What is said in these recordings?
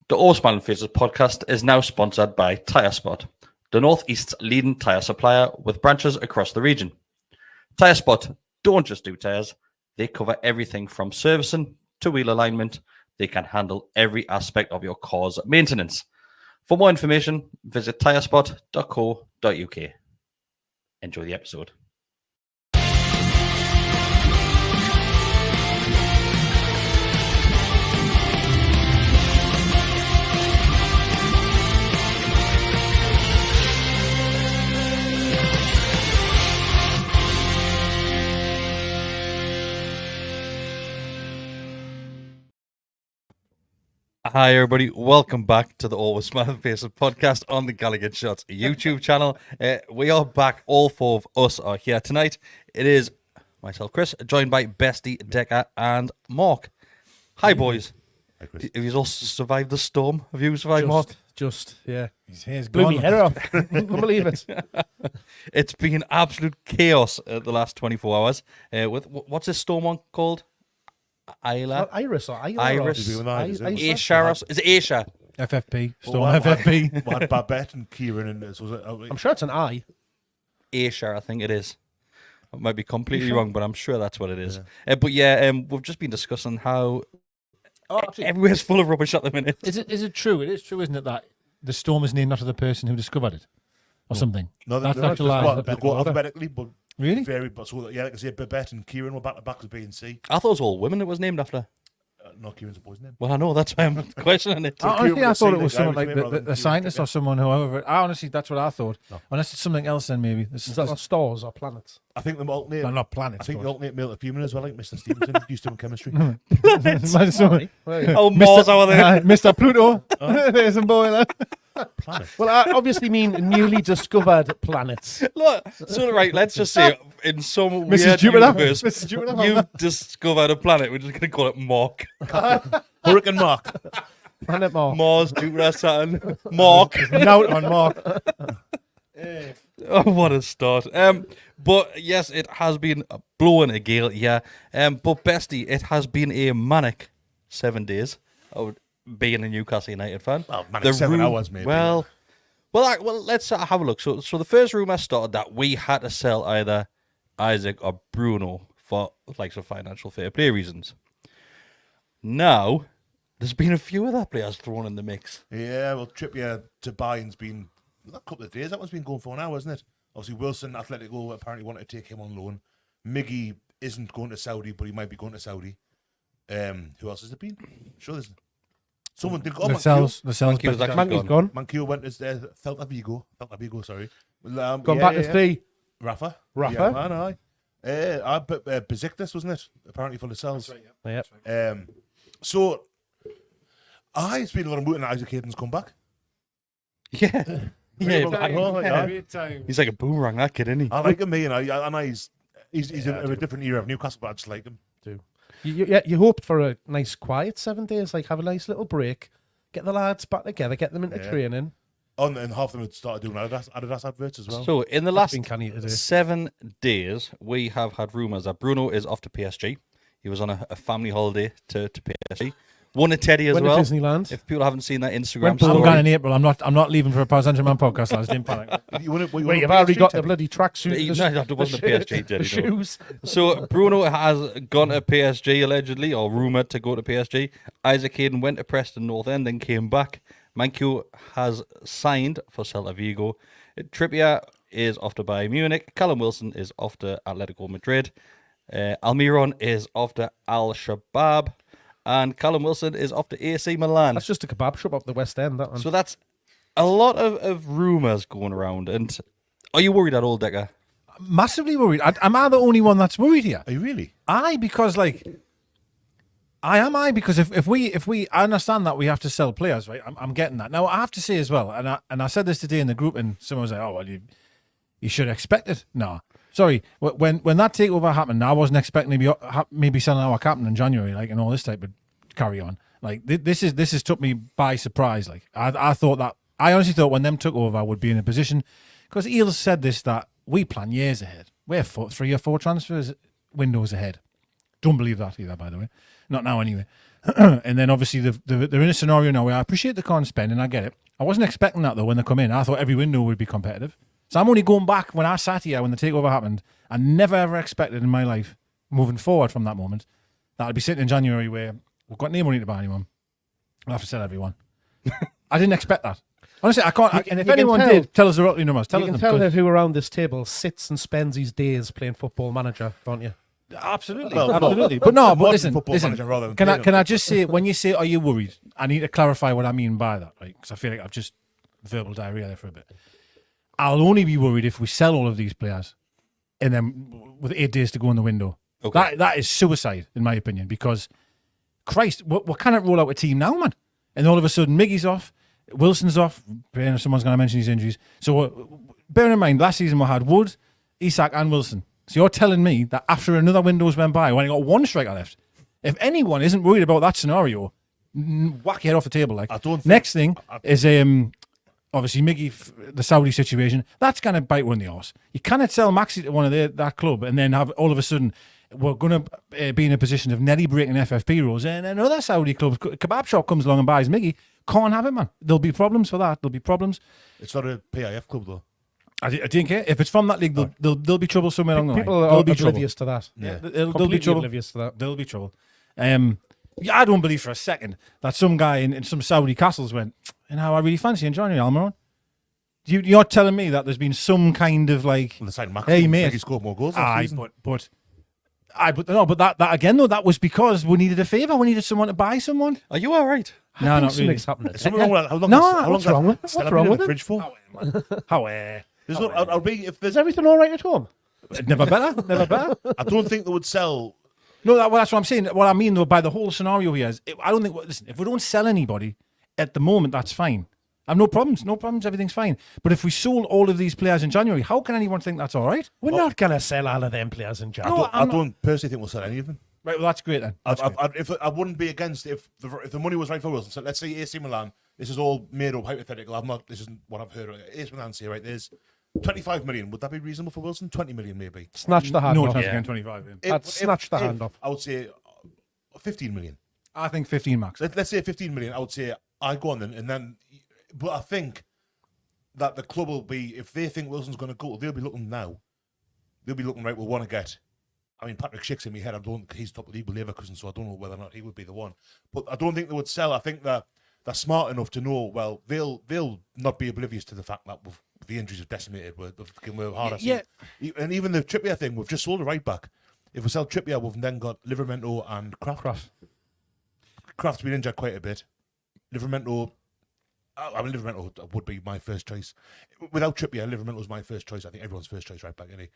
The All Smiling Faces podcast is now sponsored by Tyre Spot, the Northeast's leading tyre supplier with branches across the region. Tyre Spot don't just do tyres, they cover everything from servicing to wheel alignment. They can handle every aspect of your car's maintenance. For more information, visit tyrespot.co.uk. Enjoy the episode. Hi everybody, welcome back to the Always Smiling Faces podcast on the GallowgateShots YouTube channel. We are back, all four of us are here tonight. It is myself, Chris, joined by Bestie, Decker and Mark. Hi boys. Hi, Chris. Have you also survived the storm? Have you survived, Mark? Yeah. His hair's Blew gone. me hair off. Can't believe it. It's been absolute chaos the last 24 hours. With what's this storm one called? Isla? Iris or Isla? Iris. Aisha. Is it Aisha? FFP. Well, Storm FFP. We had Babette and Kieran and so was it, I'm sure it's an I. Aisha, I think it is. I might be completely wrong, but I'm sure that's what it is. Yeah. We've just been discussing how everywhere's full of rubbish at the minute. Is it true? It is true, isn't it, that the storm is named after the person who discovered it? Or something? No, That's they're not just, July. well, they go alphabetically, but Really? very. But so yeah, like I say, Babette and Kieran were back to back as B and C. I thought it was all women it was named after. No, Kieran's a boy's name. Well, I know, that's why I'm questioning it. Honestly, I thought it was Kieran someone was like rather the than scientist Kieran or someone, however. Honestly, that's what I thought. No. Unless it's something else, then maybe. Is that stars or planets? I think the alternate. No, not planets. I think the alternate male to female as well, like Mr. Stevenson used to in chemistry. Sorry. Oh, Mars over there. Mr. Pluto. There's a boiler. Planet. Well, I obviously mean newly discovered planets. Look, so right, let's just say in some Mrs. weird Jupiter. universe, Mrs. Jupiter. you've discovered a planet. We're just going to call it Mark. Hurricane Mark. Planet Mars. Mars, Jupiter, Saturn, Mark. Note on Mark. Oh, what a start. But yes, it has been blowing a gale, yeah. But Bestie, it has been a manic 7 days of being a Newcastle United fan. Well, man, 7 hours maybe. Well, let's have a look. So the first rumour started that we had to sell either Isaac or Bruno for like some financial fair play reasons. Now, there's been a few other players thrown in the mix. Yeah, well, Trippier to Bayern's been a couple of days. That one's been going for now, hasn't it? Obviously, Wilson, Atletico apparently wanted to take him on loan. Miggy isn't going to Saudi, but he might be going to Saudi. Who else has it been? Sure, there's someone did go. The cells. Mankio's actually Mankey's gone. Mankio went as Celta Vigo, sorry. Well, Gone back to three. Rafa. Rafa? Yeah, man, aye. Besiktas, wasn't it? Apparently for the cells. Yep. So, it's been a lot of moving. Isaac Hayden's come back. Yeah. Very well Yeah, done, yeah. he's like a boomerang, that kid, isn't he? I like him, me, and he's of a different era of Newcastle, but I just like him. You hoped for a nice quiet 7 days, like have a nice little break, get the lads back together, get them into Yeah. training. And half of them had started doing Adidas adverts as well. So in the That's last been canny to do. 7 days, we have had rumours that Bruno is off to PSG. He was on a family holiday to PSG. Won a Teddy as Went well. to Disneyland. If people haven't seen that Instagram Went to I'm story, going in April. I'm not leaving for a Paris Saint-Germain podcast, lads. Didn't panic. Wait, you've already got the bloody tracksuit. No, it wasn't a PSG the Teddy. no. shoes. So Bruno has gone to PSG allegedly, or rumoured to go to PSG. Isaac Hayden went to Preston North End and came back. Mankio has signed for Celta Vigo. Trippier is off to Bayern Munich. Callum Wilson is off to Atletico Madrid. Almiron is off to Al Shabab. And Callum Wilson is off to AC Milan. That's just a kebab shop up the West End, that one. So that's a lot of rumours going around. And are you worried at all, Decker? Massively worried. Am I the only one that's worried here? Are you really? Because if we I understand that we have to sell players, right? I'm getting that. Now I have to say as well, and I said this today in the group, and someone was like, "Oh well, you should expect it." No, sorry. When that takeover happened, I wasn't expecting to be maybe selling our captain in January, like, and all this type of carry on. Like this has took me by surprise. Like I honestly thought when them took over, I would be in a position, because Eels said this, that we plan years ahead. We're 3 or 4 transfers windows ahead. Don't believe that either, by the way. Not now, anyway. and then obviously they're in a scenario now where I appreciate they can't spend, and I get it. I wasn't expecting that though when they come in. I thought every window would be competitive. So I'm only going back when I sat here when the takeover happened. I never ever expected in my life, moving forward from that moment, that I'd be sitting in January where we've got no money to buy anyone. I'll have to sell everyone. I didn't expect that. Honestly, I can't. And if anyone did, tell us the roughly numbers. You can tell who around this table sits and spends his days playing Football Manager, can't you? Absolutely, Well, absolutely. But no, but listen. Manager rather than Can I just say, when you say, "Are you worried?" I need to clarify what I mean by that, right? Because I feel like I've just verbal diarrhea there for a bit. I'll only be worried if we sell all of these players, and then with 8 days to go in the window. Okay. That is suicide, in my opinion. Because Christ, we cannot roll out a team now, man. And all of a sudden, Miggy's off, Wilson's off. Someone's going to mention his injuries. So bearing in mind, last season we had Wood, Isak, and Wilson. So you're telling me that after another window's went by, when I got one striker left, if anyone isn't worried about that scenario, whack your head off the table. Like, I don't think- next thing is obviously Miggy, the Saudi situation. That's going to bite one in the arse. You cannot sell Maxi to one of that club and then have all of a sudden we're going to be in a position of nearly breaking FFP rules, and another Saudi club, kebab shop, comes along and buys Miggy. Can't have it, man. There'll be problems for that. There'll be problems. It's not a PIF club though. I didn't care. If it's from that league, there'll be trouble somewhere along the line. People are There'll be trouble. oblivious to that. Yeah. There'll be Completely trouble. oblivious to that. There'll be trouble. Yeah, I don't believe for a second that some guy in some Saudi castles went, and how I really fancy enjoying Almiron. You're telling me that there's been some kind of like, On the side, Max, hey mate, he scored more goals. but that again though, that was because we needed a favour. We needed someone to buy someone. Are you all right? No, not really. Something's happening. Is something wrong with how long? No, how what's long wrong with- Stella what's been wrong in with the it? fridge for? How There's no. I'll be if there's. Is everything all right at home? never better, never better. I don't think they would sell. No, that's what I'm saying. What I mean though by the whole scenario here is, I don't think. Listen, if we don't sell anybody at the moment, that's fine. I've no problems. Everything's fine. But if we sold all of these players in January, how can anyone think that's all right? We're not going to sell all of them players in January. No, I don't personally think we'll sell any of them. Right, well, that's great then. I wouldn't be against if the money was right for Wilson. So let's say AC Milan. This is all made up hypothetical. This isn't what I've heard. AC Milan say, right, there's 25 million. Would that be reasonable for Wilson? 20 million maybe. Snatch the hand No off. chance of getting 25. I'd snatch the hand off. I would say 15 million. I think 15 max. Let's say 15 million. I would say I go on then, and then. But I think that the club will be, if they think Wilson's going to go, they'll be looking now. They'll be looking, right, we'll want to get. I mean, Patrick Schick's in my head. He's top of the league with Leverkusen, so I don't know whether or not he would be the one. But I don't think they would sell. I think that they're smart enough to know, well, they'll not be oblivious to the fact that the injuries have decimated. We're harder. Yeah. And even the Trippier thing, we've just sold a right back. If we sell Trippier, we've then got Livramento and Kraft. Kraft's been injured quite a bit. Livramento, I mean, Livramento would be my first choice. Without Trippier, Livramento's my first choice. I think everyone's first choice right back, isn't he?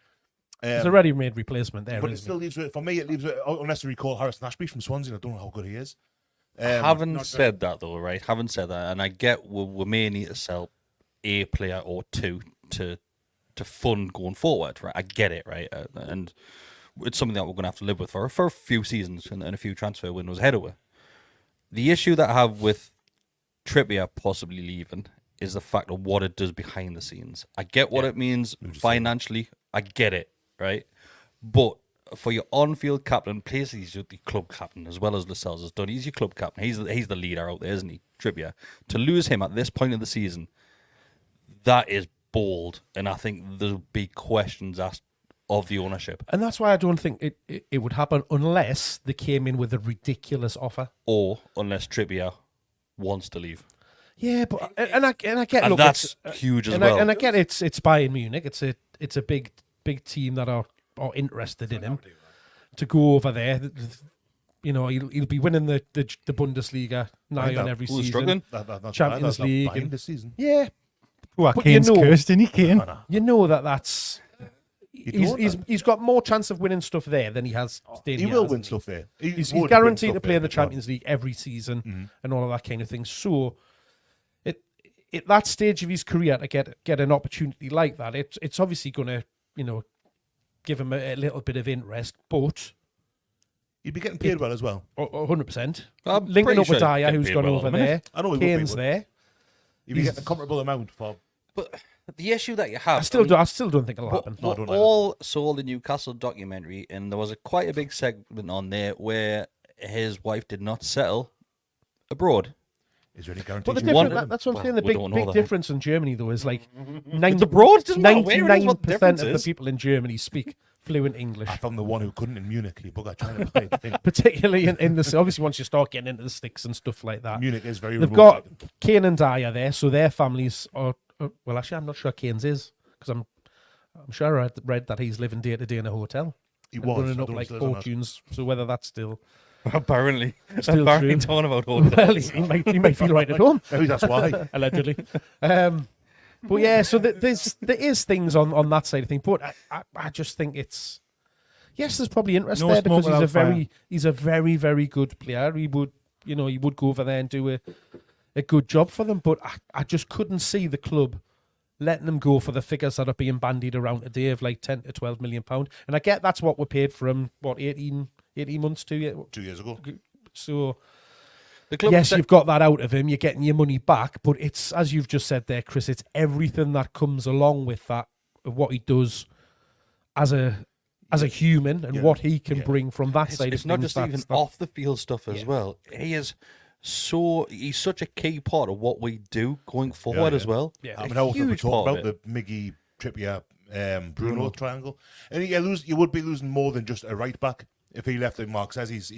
There's a ready-made replacement there, But it isn't still leaves it, for me, it leaves it, unless we recall Harrison Ashby from Swansea, I don't know how good he is. Having said that, though, right? Having said that, and I get we may need to sell a player or two to fund going forward, right? I get it, right? And it's something that we're going to have to live with for a few seasons and a few transfer windows ahead of it. The issue that I have with Trippier possibly leaving is the fact of what it does behind the scenes. I get what it means financially. I get it, right? But for your on-field captain, plays he's the club captain as well as Lascelles has done. He's your club captain. He's the leader out there, isn't he? Trippier. To lose him at this point of the season, that is bold, and I think there'll be questions asked of the ownership. And that's why I don't think it would happen unless they came in with a ridiculous offer. Or unless Trippier wants to leave. Yeah, but and I get And look, that's it's, huge as and well. I get it's Bayern Munich. It's a big team that are interested in him to go over there. You know, he'll be winning the Bundesliga nigh on every Who's season. struggling? That's Champions League behind and- this season. Yeah, Poor But Kane's you know- cursed, isn't he, Kane? you know that's. don't, He's got more chance of winning stuff there than he has. He will win stuff there. He's would win guaranteed stuff to play in there the as well. Champions League every season and all of that kind of thing. So, at that stage of his career to get an opportunity like that, it's obviously going to give him a little bit of interest, but He'd be getting paid well as well. 100%. I'm Linking pretty up with sure Dyer, he'd who's get gone paid well over at the minute. there. I know he would be, Kane's but- there. He'd be getting a comparable amount for. But the issue that you have, I still don't think it'll happen. No, I don't all saw the Newcastle documentary, and there was quite a big segment on there where his wife did not settle abroad. Is there any guarantee? But the she difference, won't? that's what I'm saying. The we don't know big that. difference in Germany, though, is like It's abroad. It doesn't matter where it is, what the 99% difference of the is. people in Germany speak fluent English. I found the one who couldn't in Munich. He bugger trying to play. I think Particularly in the obviously once you start getting into the sticks and stuff like that. Munich is very. They've remote. got Kane and Dyer there, so their families are. Well, actually, I'm not sure Kane's is because I'm sure I read that he's living day to day in a hotel. He and was running I up don't like know if he still is or not. fortunes. So whether that's still Apparently, Still apparently true. talking about well, hotels. he might feel right at home. Maybe that's why. Allegedly. But yeah, so there is things on that side of things, but I just think it's there's probably interest No there because smoke without he's a very, very good player. He would go over there and do a good job for them, but I just couldn't see the club letting him go for the figures that are being bandied around today of like 10 to 12 million pound. And I get that's what we paid for him, 18 months, 2 years. 2 years ago. So The club yes, said- you've got that out of him. You're getting your money back, but it's as you've just said there, Chris. It's everything that comes along with that of what he does as a human and Yeah. what he can Yeah. bring from that side. It's of not things. just even off the field stuff as well. He's such a key part of what we do going forward yeah. as well. Yeah. I mean, A how often we huge talk part of about it. the Miggy, Trippier, Bruno triangle, and you would be losing more than just a right back if he left. Like Mark says, he's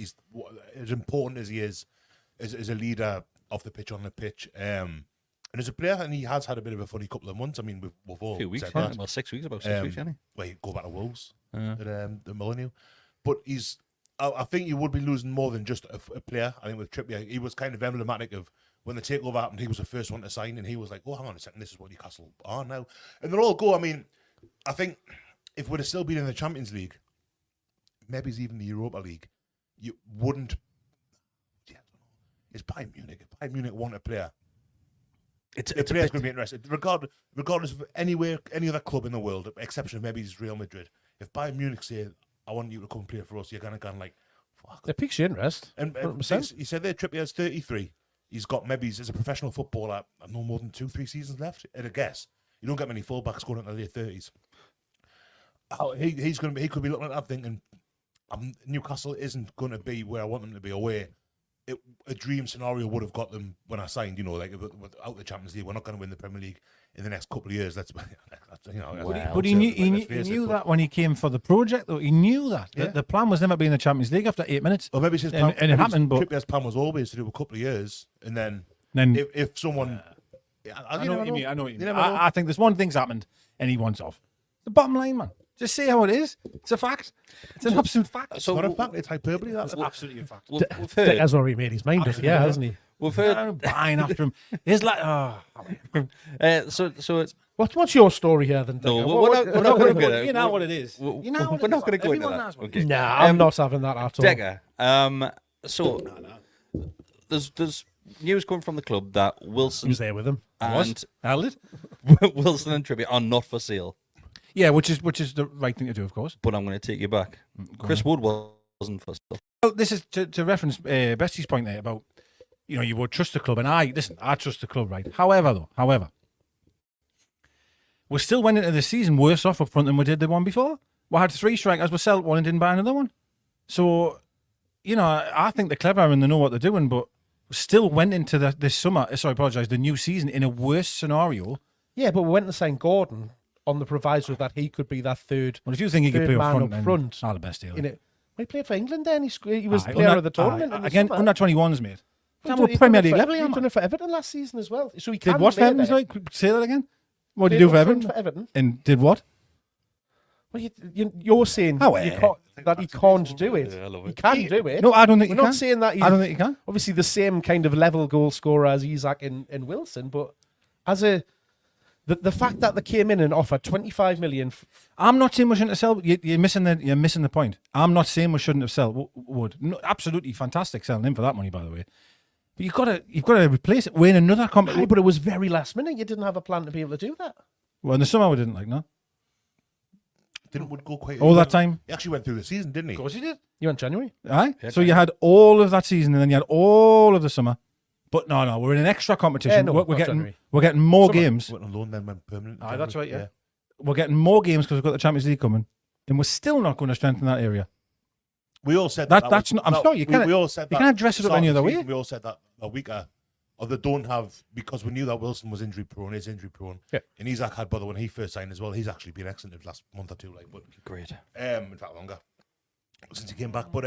as important as he is as a leader off the pitch, on the pitch, and as a player, and he has had a bit of a funny couple of months. I mean, we've all A few weeks, said yeah. that. Well, 6 weeks, about 6 weeks, hasn't Well, he'd go back to Wolves Yeah. at the Millennium, but I think you would be losing more than just a player. I think with Trippier, he was kind of emblematic of when the takeover happened. He was the first one to sign, and he was like, "Oh, hang on a second, this is what Newcastle are now." And they're all go. I mean, I think if we'd have still been in the Champions League, maybe it's even the Europa League, you wouldn't. Yeah, I don't know. It's Bayern Munich. If Bayern Munich want a player, It's the a player's bit- going to be interested, regardless of any other club in the world, exception of maybe it's Real Madrid. If Bayern Munich say, "I want you to come play for us," you're going to go like, "Fuck." It piques your interest. And 100%. he said there, Trippier's 33. He's got as a professional footballer, no more than 2-3 seasons left. At a guess, you don't get many fullbacks going into the late 30s. He could be looking at that thinking, Newcastle isn't going to be where I want them to be, or where a dream scenario would have got them when I signed. Like without the Champions League, we're not going to win the Premier League in the next couple of years. That's But he knew that when he came for the project, though. He knew that. Yeah. The plan was never be in the Champions League after 8 minutes. Or maybe it's his And- plan, and it maybe happened, but- Trippier's plan was always to do a couple of years, and then Then if someone, I know what you mean. I know what you mean. never know. I think there's one thing's happened, and he wants off. The bottom line, man. Just say how it is. It's a fact. It's an absolute fact. It's not a fact. It's hyperbole. That's absolutely a fact. We've heard. Has already made his mind up, yeah, hasn't he? We've heard. I'm buying after him. It's like, So it's What's your story here then? no. Digger? We're not going to get it. you know what it is. We're You know what we're it not is. going to go into Everyone that. knows what it Okay. is. Nah, I'm not having that at all. Degger. So there's news coming from the club that Wilson Who's there with him? and Held it? Wilson and Trippier are not for sale. Yeah, which is the right thing to do, of course. But I'm going to take you back. Chris Wood wasn't for sale. Well, this is to reference Bestie's point there about, you would trust the club, and I trust the club, right? However, we still went into the season worse off up front than we did the one before. We had 3 strikers, we sold one and didn't buy another one. So, I think they're clever and they know what they're doing, but we still went into the new season in a worse scenario. Yeah, but we went to sign Gordon on the proviso that he could be that third. Well, if you think he could Third play up man front, up then front. not the best deal. In it. He played for England then. He was Aye, player under- of the tournament. aye, in the again, summer. under 21s, mate. He's We're done- Premier he's done League it level, for, yeah, he's done man. it for Everton last season as well. So he Did can what play for Everton? there. Like, say that again. What did Did he do for what Everton? for Everton? And did what? Well, you're saying Oh, you yeah. can't, that he can't do it. Yeah, I love He it. can do it. No, I don't think We're he not can. saying that he's I don't think he can. obviously the same kind of level goal scorer as Isak and Wilson, but as the fact that they came in and offered 25 million. I'm not saying we shouldn't have sold. You're missing the point. I'm not saying we shouldn't have sold Wood. No, absolutely fantastic selling him for that money, by the way. But you've got to replace it. We're in another Aye, competition. but it was very last minute. You didn't have a plan to be able to do that. Well, in the summer we didn't no. would go quite All that time. He actually went through the season, didn't he? Of course he did. You went January. Aye. So you had all of that season, and then you had all of the summer. But no, we're in an extra competition. no, we're not getting January. we're getting more Summer. games. Went on loan, then went permanent. Aye, that's right. Yeah. We're getting more games because we've got the Champions League coming, and we're still not going to strengthen that area. We all said That's not. I'm sorry, we all said you that can't dress it up any other way. We all said that a week or they don't have, because we knew that Wilson was injury prone, and Isak had bother when he first signed as well. He's actually been excellent the last month or two, but Great. in fact longer since he came back. But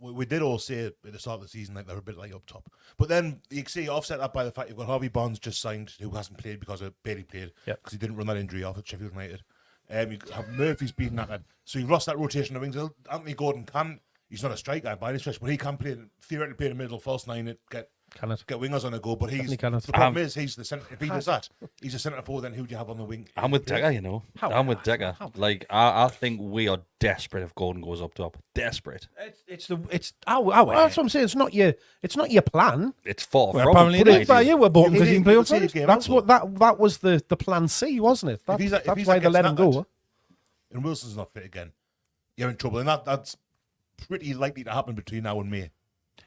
we did all say at the start of the season like they're a bit like up top. But then you see offset that by the fact you've got Harvey Barnes just signed, who hasn't played because of barely played because he didn't run that injury off at Sheffield United. You have Murphy's beaten that, so you've lost that rotation of wings. Anthony Gordon he's not a striker by any stretch, but he can theoretically play in the middle, false nine, get wingers on the go. But the problem is he's the centre. If he does that, he's a centre forward. Then who do you have on the wing? I'm with Decker, you know. I'm with Decker. Like I think we are desperate if Gordon goes up top. Desperate. That's what I'm saying. It's not your plan. It's far Well, from. apparently it is. You were bought because he can play up front. That's what that was the plan C, wasn't it? That's why they let him go. And Wilson's not fit again. You're in trouble, and that's pretty likely to happen between now and May.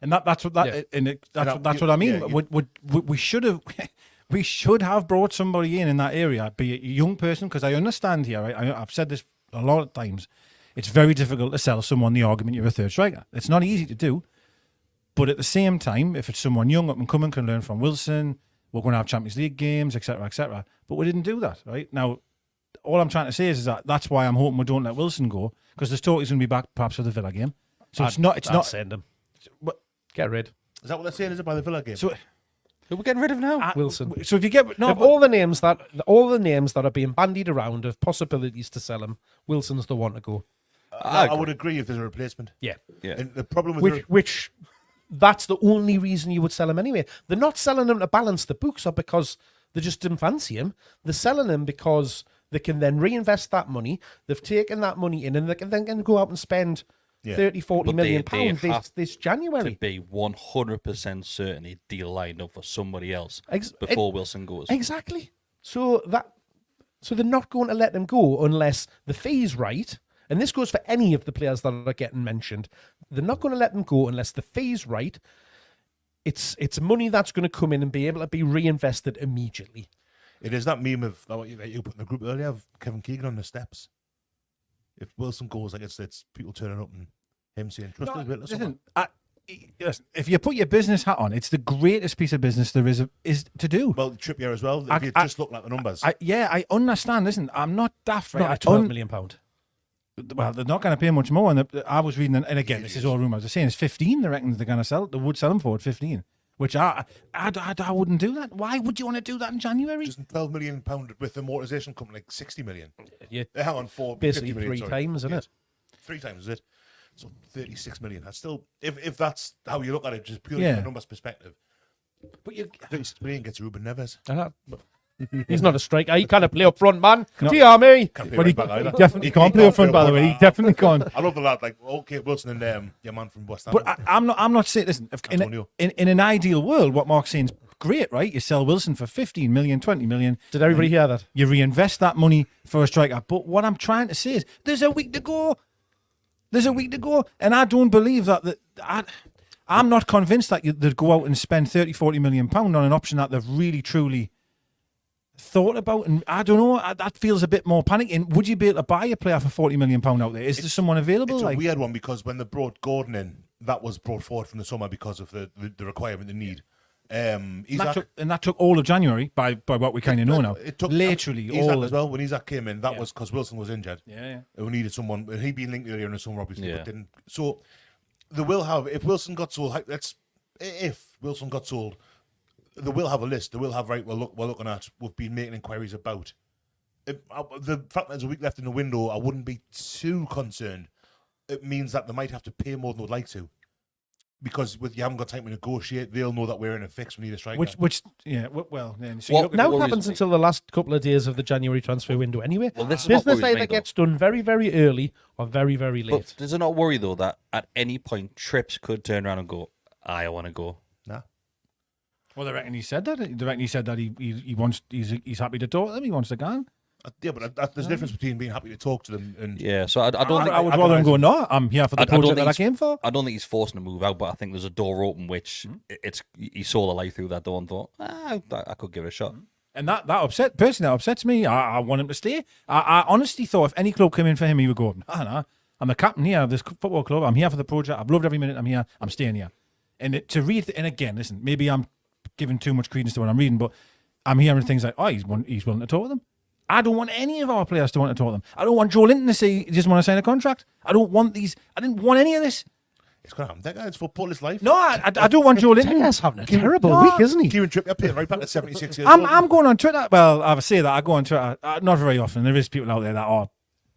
And that's what I mean. We should have brought somebody in that area, be it a young person, because I understand here. I've said this a lot of times. It's very difficult to sell someone the argument you're a third striker. It's not easy to do, but at the same time, if it's someone young up and coming, can learn from Wilson. We're going to have Champions League games, etc., etc. But we didn't do that, right? Now, all I'm trying to say is that's why I'm hoping we don't let Wilson go, because there's talk he's going to be back perhaps for the Villa game. So it's not send him. Get rid. Is that what they're saying? Is it by the Villa game? So who we're getting rid of now? Wilson. So if you get all the names that are being bandied around of possibilities to sell him, Wilson's the one to go. I would agree if there's a replacement. Yeah. And the problem with which that's the only reason you would sell him anyway. They're not selling him to balance the books or because they just didn't fancy him. They're selling him because they can then reinvest that money. They've taken that money in and they can then go out and spend 30, 40 million pounds this January. To be 100% certain a deal lined up for somebody else before Wilson goes. Exactly. So they're not going to let him go unless the fee's right. And this goes for any of the players that are getting mentioned. They're not going to let them go unless the fee's right. It's money that's going to come in and be able to be reinvested immediately. It is that meme of that you put in the group earlier of Kevin Keegan on the steps. If Wilson goes, like it's people turning up and him saying, "Trust us, listen." If you put your business hat on, it's the greatest piece of business there is to do. Well, Trippier as well. If you just look at the numbers, I understand. Listen, I'm not daft, right? Not £12 million. Well, they're not going to pay much more. And I was reading, and again, this is all rumours. They're saying it's 15. They reckon they're going to sell. They would sell them for at 15, which I wouldn't do that. Why would you want to do that in January? Just £12 million with amortization coming like 60 million. Yeah, hang on, for basically 50 million, 3 times, isn't it? 3 times, is it? So 36 million. That's still, if that's how you look at it, just purely from a numbers perspective. But 36 million gets Ruben Neves. He's not a striker. He can't play up front, man. No. Do you hear me? He definitely can't play up front, by the way. He definitely can't. I love the lad, like, okay, Wilson and your man from West Ham. But I'm not saying, listen, in an ideal world, what Mark's saying is great, right? You sell Wilson for 15 million, 20 million. Did everybody hear that? You reinvest that money for a striker. But what I'm trying to say is there's a week to go. And I don't believe that I'm not convinced that they'd go out and spend 30, 40 million pound on an option that they've really, truly thought about. And I don't know, that feels a bit more panicking. Would you be able to buy a player for 40 million pound out there? Is there someone available? It's a weird one because when they brought Gordon in, that was brought forward from the summer because of the requirement, the need. That took all of January by what we kind of know now. It took literally all as well. When Isak came in, that was because Wilson was injured. Yeah. We needed someone. He'd been linked earlier in the summer, obviously, Yeah. but didn't. So they will have, if Wilson got sold, if Wilson got sold, they will have a list. They will have, right, we're looking at, we've been making inquiries about. The fact that there's a week left in the window, I wouldn't be too concerned. It means that they might have to pay more than they'd like to. Because you haven't got time to negotiate, they'll know that we're in a fix. We need a striker. Now it happens until the last couple of days of the January transfer window anyway. Well, this is business either gets done very, very early or very, very late. But does it not worry though that at any point Trips could turn around and go, I want to go? Nah. Well, they reckon he said that. They reckon he said that he wants. He's happy to talk to them. He wants to go. Yeah, but there's a difference between being happy to talk to them and so I don't think I would rather him go. No, I'm here for the project that I came for. I don't think he's forcing to move out, but I think there's a door open which he saw the light through that door and thought, I could give it a shot. And that upsets me. I want him to stay. I honestly thought if any club came in for him, he would go, nah. I'm the captain here of this football club. I'm here for the project. I've loved every minute I'm here. I'm staying here. And to read, and again, listen, maybe I'm giving too much credence to what I'm reading, but I'm hearing things like, oh, he's willing to talk to them. I don't want any of our players to want to talk to them. I don't want Joelinton to say he doesn't want to sign a contract. I didn't want any of this. It's going to happen. That guy's football is life. No, I don't want Joelinton. He's having a terrible week, isn't he? Kieran Trippier played right back to 76 years old. I'm going on Twitter. Well, I say that I go on Twitter not very often. There is people out there that are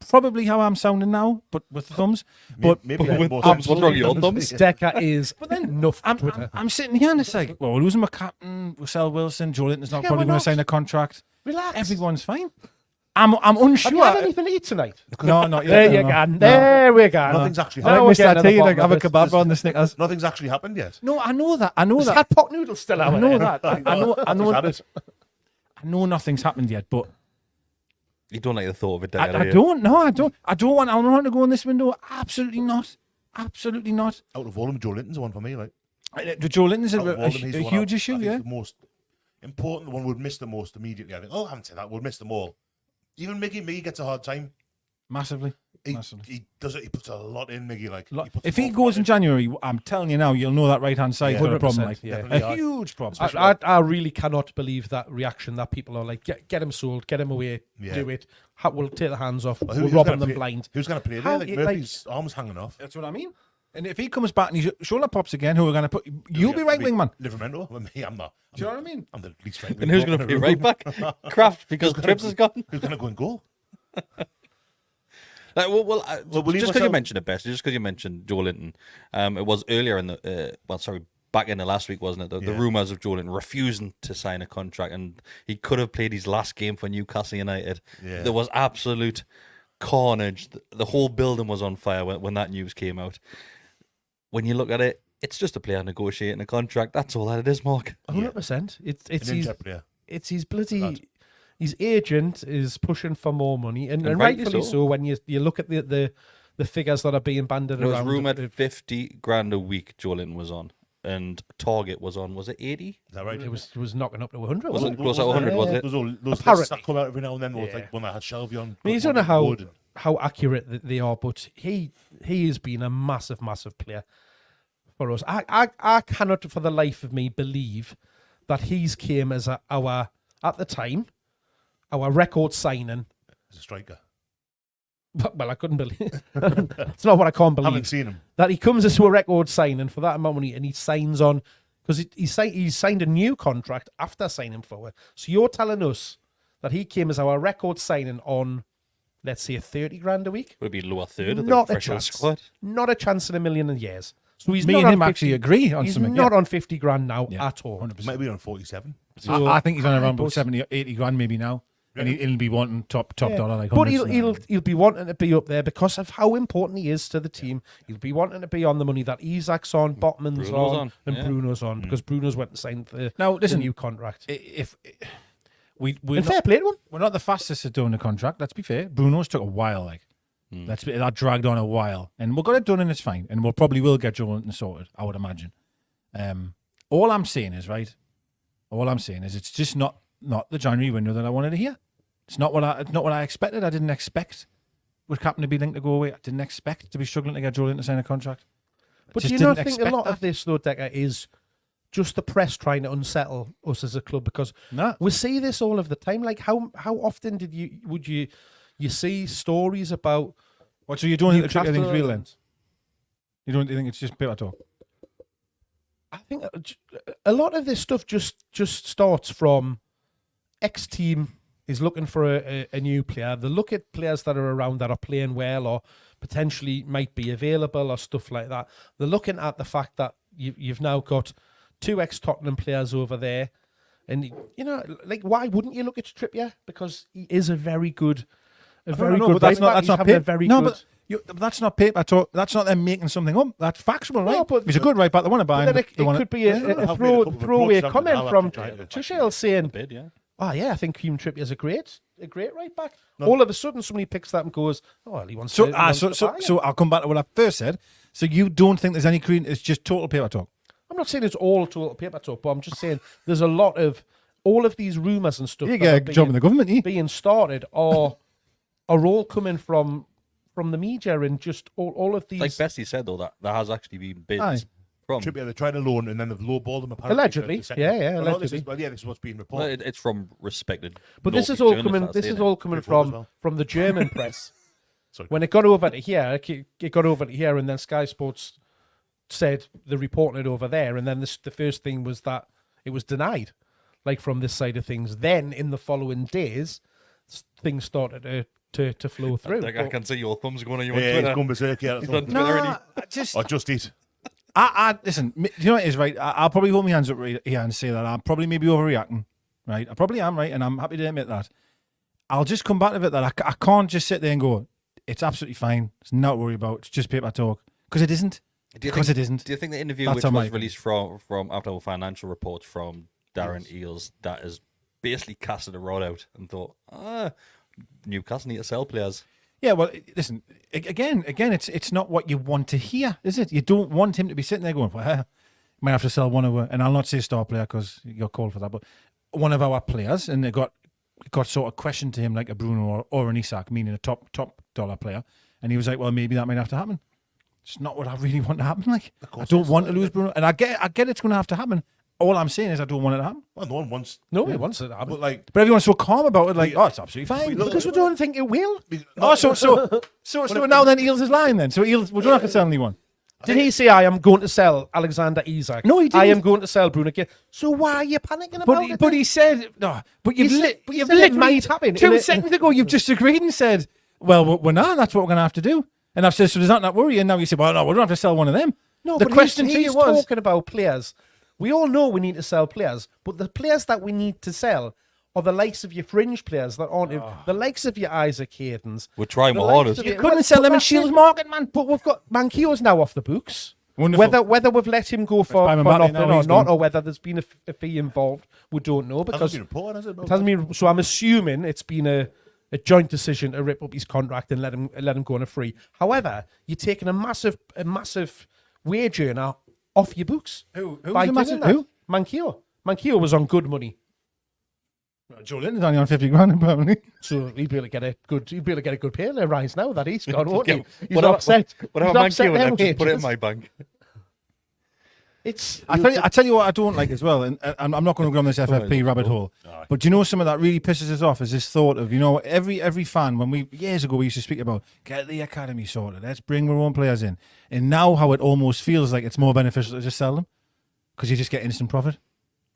probably how I'm sounding now, but with thumbs. But maybe with more thumbs, sense. what's wrong with your thumbs? Decker is enough I'm, Twitter. I'm sitting here and it's like, well, we're losing my captain, Russell Wilson, Joelinton's not Yeah, probably why going not? to sign a contract. Relax. Everyone's fine. I'm Have unsure. you had anything to eat tonight? No, not yet. There you no. go. There we go. Nothing's actually I happened. we're missed getting that to the tea. Like, bottom have a of kebab on the Snickers. Nothing's actually happened yet. No, I know that. I know Is that. that pot noodle still out I know there? that. I know. Had it. I know nothing's happened yet, but You don't like the thought of it, I don't. No, I don't. I don't want Almiron to go in this window. Absolutely not. Absolutely not. Out of all of them, Joelinton's the one for me. Like, Joelinton's out of all a of them, he's the one huge I issue. think Yeah. the most important, the one would miss the most immediately. I think, I haven't said that. We'll miss them all. Even Miggy gets a hard time. Massively. He does it. He puts a lot in, Miggy. Like, puts If an he awful goes lot in January, I'm telling you now, you'll know that right hand side Yeah. got a problem. 100%, Like yeah. Definitely a are. huge problem. I really cannot believe that reaction that people are like, get him sold, get him away, Yeah. do it. We'll take the hands off. Well, We'll who's rob gonna them play- blind. Who's going to play How there? Like, it- Murphy's arm's hanging off. That's what I mean. And if he comes back and his shoulder pops again, who are going to put? You'll be right wing man. Livramento. Well, me, I'm not. Do you know what I mean? I'm the least right wing. And who's going to play right back? Kraft, because Who's gonna- Trips is gone. Who's going to go and goal? Like, Well, we'll leave just because you myself- mentioned it, Best, just because you mentioned Joelinton, it was earlier in the back in the last week, wasn't it? The rumours of Joelinton refusing to sign a contract, and he could have played his last game for Newcastle United. Yeah. There was absolute carnage. The whole building was on fire when that news came out. When you look at it, it's just a player negotiating a contract. That's all that it is, Mark. 100%. It's An his injured player. it's his bloody Lad. his agent is pushing for more money, and rightly rightfully so. so. When you look at the figures that are being banded It was around, rumoured 50 grand a week Joelinton was on, and Target was on, was it 80? Is that right? it was knocking up to 100. Was Wasn't it close to 100, was it? Those lists Apparently. that come out every now and then. Yeah. Like when I had Shelby on. I mean, you don't know how accurate they are, but he has been a massive player for us. I cannot for the life of me believe that he's came as our at the time our record signing. As a striker. Well, I couldn't believe it's not what I can't Haven't believe seen him. that he comes as a record signing for that amount of money, and he signs on because he signed a new contract after signing for it. So you're telling us that he came as our record signing on, let's say, 30 grand a week? Would it be lower third of the Not a freshman chance. squad? Not a chance in a million years. So he's Me not and on him 50 actually agree on He's something. not yeah. on 50 grand now Yeah, at all. 100%. Might be on 47. So, I think he's on around but- about 70 or 80 grand maybe now. And he'll be wanting top Yeah. dollar. Like but hundreds. he'll be wanting to be up there because of how important he is to the team. He'll be wanting to be on the money that Isaac's on, Botman's Bruno's on, on, and yeah. Bruno's on because Bruno's went and signed the Now, listen, new contract. if we're And fair play to him. we're not the fastest at doing the contract. Let's be fair. Bruno's took a while. Like that dragged on a while, and we'll get it done, and it's fine. And we'll probably will get Joelinton sorted. I would imagine. All I'm saying is right. All I'm saying is it's just not the January window that I wanted to hear. It's not what I expected. I didn't expect with Captain to be linked to go away. I didn't expect to be struggling to get Joelinton to sign a contract. But Just do you not didn't think a expect lot that. of this, though, Decker, is just the press trying to unsettle us as a club? Because No. we see this all of the time. Like, how often would you see stories about What? So you don't think the Trippier thing's Newcastle real then? and- You don't think it's just paper talk? I think a lot of this stuff just starts from X team is looking for a new player. They look at players that are around that are playing well or potentially might be available or stuff like that. They're looking at the fact that you've now got 2 ex-Tottenham players over there. And, you know, like, why wouldn't you look at Trippier? Because he is a very good No, good but that's right not back. that's He's not having a paper. very No, good... but that's not paper talk. That's not them making something up. That's factual, right? No, but- He's a good right back. They want to buy But him. then They want it could be a I've made a couple of throwaway approaches comment now from after trying to- Tuchel saying, Bid, yeah. "Oh yeah, I think Kieran Trippier's a great right back." All of a sudden, somebody picks that and goes, "Oh, well, he wants to." he wants to buy him." So I'll come back to what I first said. So you don't think there's any credence? It's just total paper talk. I'm not saying it's all total paper talk, but I'm just saying there's a lot of all of these rumours and stuff You that get are a job in the government, you. being started are all coming from from the media and just all of these. Like Bessie said, though, that there has actually been bids Aye. from. Trippier, they tried to loan and then they've lowballed him apparently. Allegedly, for the second- yeah, Well, no, allegedly. this is what's being Well, reported. it's from respected. But this is Nordic all journalists coming. that are This saying is it. all coming Before as from well. from the German press. Sorry. When it got over to here, it got over to here, and then Sky Sports said they're reporting it over there, and then the first thing was that it was denied, like from this side of things. Then in the following days, things started to flow through. Like, I But- can see your thumbs going on you on Yeah, Twitter. he's going berserk. Yeah, that's He's on what- Twitter already. I just, or just eat. I listen. Do you know what it is, right? I'll probably hold my hands up right here and say that I'm probably maybe overreacting, right? I probably am, right? And I'm happy to admit that. I'll just come back to it that I can't just sit there and go, it's absolutely fine. It's not to worry about. It's just paper talk. Because it isn't. Because it isn't. Do you think the interview That's which on my was released from after our financial reports from Darren Eales that has basically casted a rod out and thought, Newcastle need to sell players? Yeah, well, listen, again, it's not what you want to hear, is it? You don't want him to be sitting there going, well, might have to sell one of our, and I'll not say star player because you got called for that, but one of our players, and it got sort of questioned to him like a Bruno or an Isak, meaning a top dollar player, and he was like, well, maybe that might have to happen. It's not what I really want to happen. Like, I don't want to lose Bruno, and I get it's going to have to happen. All I'm saying is I don't want it to happen. Well, no one wants. Nobody wants it to happen. But like, But everyone's so calm about it, like, oh, it's absolutely fine. Because we don't think it will. Oh, so now then Eales is lying then. So Eales, we don't have to sell anyone. Did he say, I am going to sell Alexander Isak? No, he didn't. I am going to sell Bruno. So why are you panicking about it? But he said no. But you've said it literally might happen. 2 seconds ago you've just agreed and said, well, we're not. That's what we're going to have to do. And I've said, so does that not worry? And now you say, well, no, we don't have to sell one of them. No, the but question he's to you was, talking about players. We all know we need to sell players, but the players that we need to sell are the likes of your fringe players that aren't the likes of your Isaac Haydens. We're trying the my likes hardest. of you your- couldn't well, sell but them in that's Shields it. Market, man. But we've got Manquillo's now off the books. Wonderful. Whether we've let him go for Simon nothing Bartley now, or he's not, gone. or whether there's been a fee involved, we don't know because hasn't been reported, has it? it hasn't been. So I'm assuming it's been a joint decision to rip up his contract and let him go on a free. However, you're taking a massive wage earner off your books. Who's by the doing massive- that. who? Manquillo was on good money, Joelinton's only on 50 grand apparently. so he'd be able to get a good pay rise now that he's gone, won't he? He's Whatever- upset. Whatever He's man upset Q would them have, just put it in wages. my bank. It's I tell you what I don't like as well, and I'm not going to go on this FFP rabbit hole, but do you know something that really pisses us off is this thought of, you know, every fan, when years ago we used to speak about, get the academy sorted, let's bring our own players in, and now how it almost feels like it's more beneficial to just sell them, because you just get instant profit.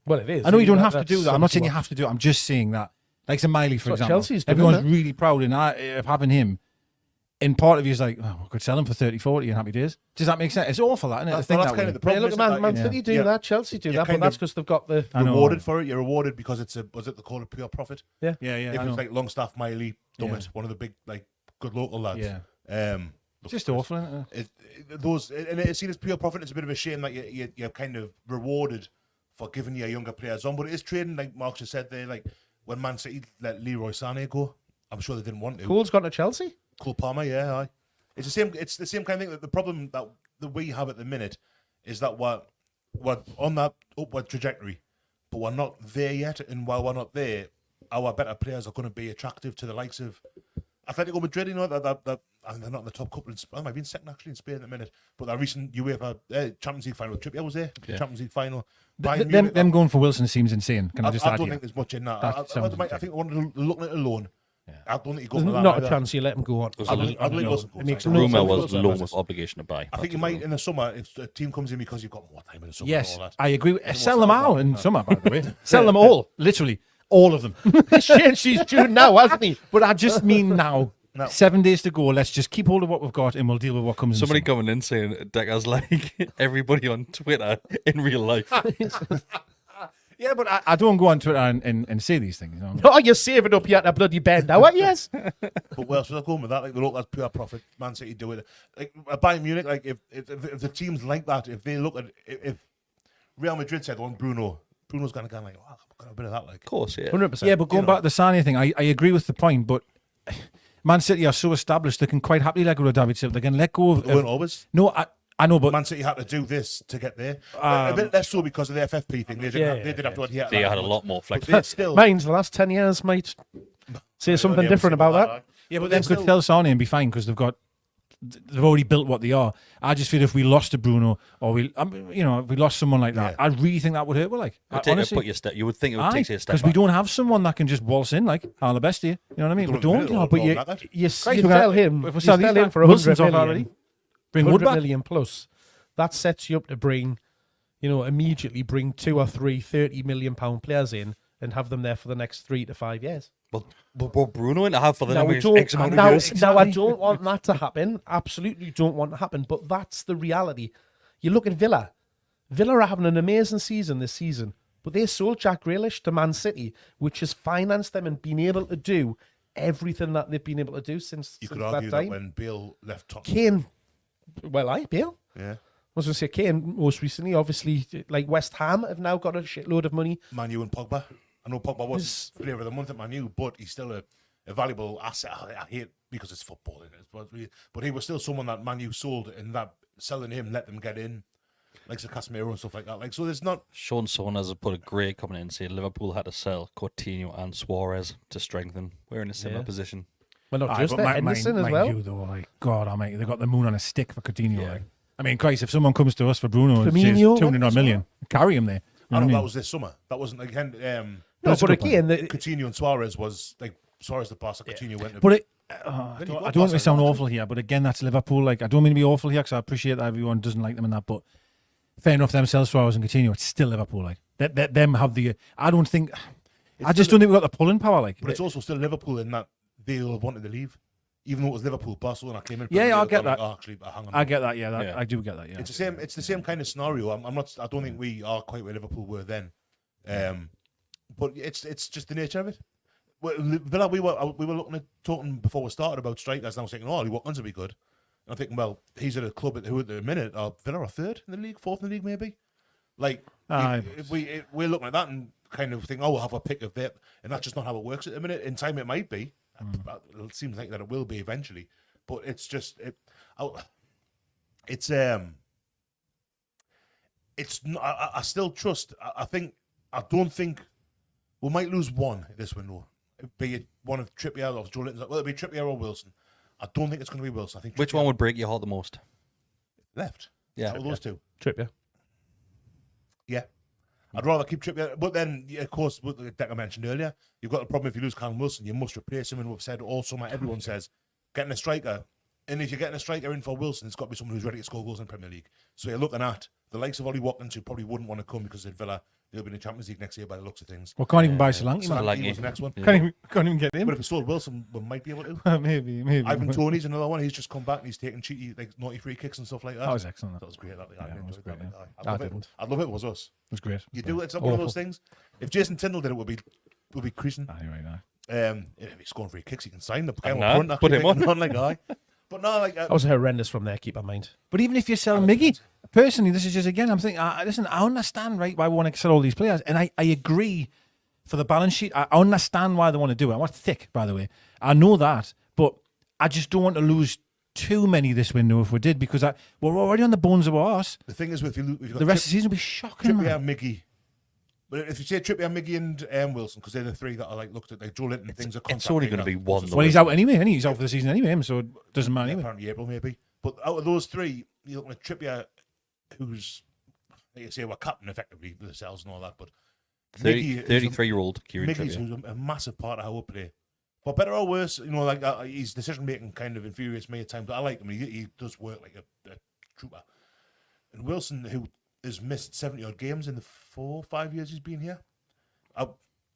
well, it is. I know you don't That- have to that's do that, I'm not saying you something have to do it, I'm just saying that, like some Miley, for That's what example, Chelsea's doing, everyone's isn't really proud of having him, and part of you is like, oh, we could sell him for 30, 40 and happy days. Does that make sense? It's awful, that, isn't it? That's, to think that's that kind way. of the Yeah, problem. look, isn't it? Man Like, City do yeah. that, Chelsea do You're that, but kind that's of- because they've got the. I know. Rewarded for it. You're rewarded because it's a, was it they call it pure profit? Yeah, If I it know. was like Longstaff, Miley, Dummett, Yeah. one of the big, like, good local lads. Yeah. Look, Just awful, isn't it? And it's seen as pure profit. It's a bit of a shame that you're kind of rewarded for giving your younger players on, but it is trading, like Mark just said there. Like when Man City let Leroy Sané go, I'm sure they didn't want to. Cole's gone to Chelsea. Cole Palmer, yeah, aye. It's the same. It's the same kind of thing. That the problem that we have at the minute is that we're on that upward trajectory, but we're not there yet. And while we're not there, our better players are going to be attractive to the likes of Atletico Madrid. You know that and they're not in the top couple in Spain. They might be in second actually in Spain at the minute. But that recent UEFA Champions League final, Trippier was there. Yeah. Champions League final. Them going for Wilson seems insane. Can I just I add don't here? think there's much in that. That I sounds think insane. one looking at it alone. I don't think you go There's for that. not either. a chance you let him go on. I believe it wasn't. It makes Sorry. no Rumour sense. was Rumour loan was- with obligation to buy. I think you might in the summer if a team comes in because you've got more time in the summer. Yes, and all that. I agree. Sell them all in summer, by the way. Sell Sell them all, literally all of them. She's due now, hasn't he? But I just mean now. No. 7 days to go. Let's just keep hold of what we've got, and we'll deal with what comes. Somebody in summer. coming in saying Decker's like everybody on Twitter in real life. Yeah, but I don't go on Twitter and say these things. You know? Oh, you're saving up yet a bloody bed now, aren't you? Yes. But where else was I going with that? Like, look, that's pure profit. Man City do it. Like Bayern Munich, like if the teams like that, if they look at if Real Madrid said on Bruno's gonna go like, oh, I've got a bit of that. Like, Of course, yeah. 100%. Yeah, but going You know. back to the Sané thing, I agree with the point, but Man City are so established they can quite happily let go of David Silva. They can let go of. they weren't always. No, I know, but Man City had to do this to get there. A bit less so because of the FFP thing. They did have to adhere. to They that had a much. lot more But flexibility. they still. Mine's the last 10 years, mate. Say something different about that. yeah, but they they could still- tell Sané and be fine because they've got they've already built what they are. I just feel if we lost to Bruno or if we lost someone like that, I really think that would hurt. Well, like honestly, you would think it would take you a step because we don't have someone that can just waltze in like all the best here. You know what I mean? We don't. But you sell him. If we sell him for 100 million already, bring 100 Wood back. million plus. That sets you up to bring, immediately bring 2 or 3 £30 million players in and have them there for the next 3 to 5 years. Well, Bruno in to have for the next X amount of now, years. now, I don't want that to happen. Absolutely don't want to happen. But that's the reality. You look at Villa. Villa are having an amazing season this season, but they sold Jack Grealish to Man City, which has financed them and been able to do everything that they've been able to do since You could that argue time. that when Bale left Tottenham. Kane, Bale. Yeah. I was going to say Kane most recently, obviously, like West Ham have now got a shitload of money. Man U and Pogba. I know Pogba was player of the month at Man U, but he's still a valuable asset. I hate because it's football, but he was still someone that Man U sold, and that selling him let them get in, like Casemiro and stuff like that. Like, so there's not. Sean Saunders has put a great comment in saying Liverpool had to sell Coutinho and Suarez to strengthen. We're in a similar position. Well, not just that, Henderson as well. They got the moon on a stick for Coutinho. Yeah. Like. I mean, Christ, if someone comes to us for Bruno, it's 200 million. Carry him there. I know that was this summer. That wasn't like no, but again, Coutinho and Suarez was like Suarez the boss. Coutinho went. But I don't want to sound awful here, but again, that's Liverpool. Like, I don't mean to be awful here because I appreciate that everyone doesn't like them and that. But fair enough, themselves, Suarez and Coutinho, it's still Liverpool. Like, them have the. I don't think. I just don't think we've got the pulling power. Like, but it's also still Liverpool in that they all wanted to leave. Even though it was Liverpool, Barcelona came in. Yeah, I get that. Actually, hang on. I get that. Yeah, I do get that. Yeah, it's the same kind of scenario. I'm not. I don't think we are quite where Liverpool were then. But it's just the nature of it. Villa, we were talking before we started about strikers. And I was thinking, Ollie Watkins would be good. And I'm thinking, well, he's at a club who at the minute Villa are third in the league, fourth in the league, maybe. Like if we're looking at that and kind of think, we'll have a pick of that, and that's just not how it works at the minute. In time, it might be. It seems like that it will be eventually, but it's just it's not, I still trust. I don't think we might lose one this window, be it one of Trippier or Joelinton. Well, it'll be Trippier or Wilson. I don't think it's going to be Wilson. I think Which one would break your heart the most? Left. Yeah, those two. Trippier. Yeah. I'd rather keep Trippier, but then, of course, what Decker mentioned earlier, you've got the problem if you lose Callum Wilson, you must replace him, and we've said all summer, everyone says, getting a striker, and if you're getting a striker in for Wilson, it's got to be someone who's ready to score goals in the Premier League. So you're looking at the likes of Ollie Watkins, who probably wouldn't want to come because at Villa, they'll be in the Champions League next year by the looks of things. Well, can't even buy Solanke. Solanke was the next one. Yeah. Can't even get him. But if we sold Wilson, we might be able to. maybe. Ivan Toney's another one. He's just come back and he's taking cheeky, like naughty free kicks and stuff like that. That was excellent. That was great. I'd love it. It was us. It was great. You do. It's one of those things. If Jason Tindall did it, we'll be creasing. If he's scoring free kicks, he can sign the front. Put him on. But no, like that was horrendous from there. Keep in mind. But even if you sell Miggy, personally, this is just again. I'm thinking. Listen, I understand right why we want to sell all these players, and I agree for the balance sheet. I understand why they want to do it. I want thick, by the way. I know that, but I just don't want to lose too many this window if we did, because we're already on the bones of our arse. The thing is, if you got the rest of the season will be shocking. Trippier, Miggy. But if you say Trippier, Miggy, and Wilson, because they're the three that are like looked at, like Joelinton, things are. It's only going to be one. Well, he's out anyway, and he's out for the season anyway, so it doesn't matter. Apparently April maybe. But out of those three, you're looking at Trippier, who's, like you say, we're captain effectively with the sales and all that. But 33-year-old Kieran Miggy's Trippier. a massive part of how we play. For better or worse, like his decision making kind of infuriates me at times. But I like him. He does work like a trooper. And Wilson, who has missed 70-odd games in the 4 or 5 years he's been here. I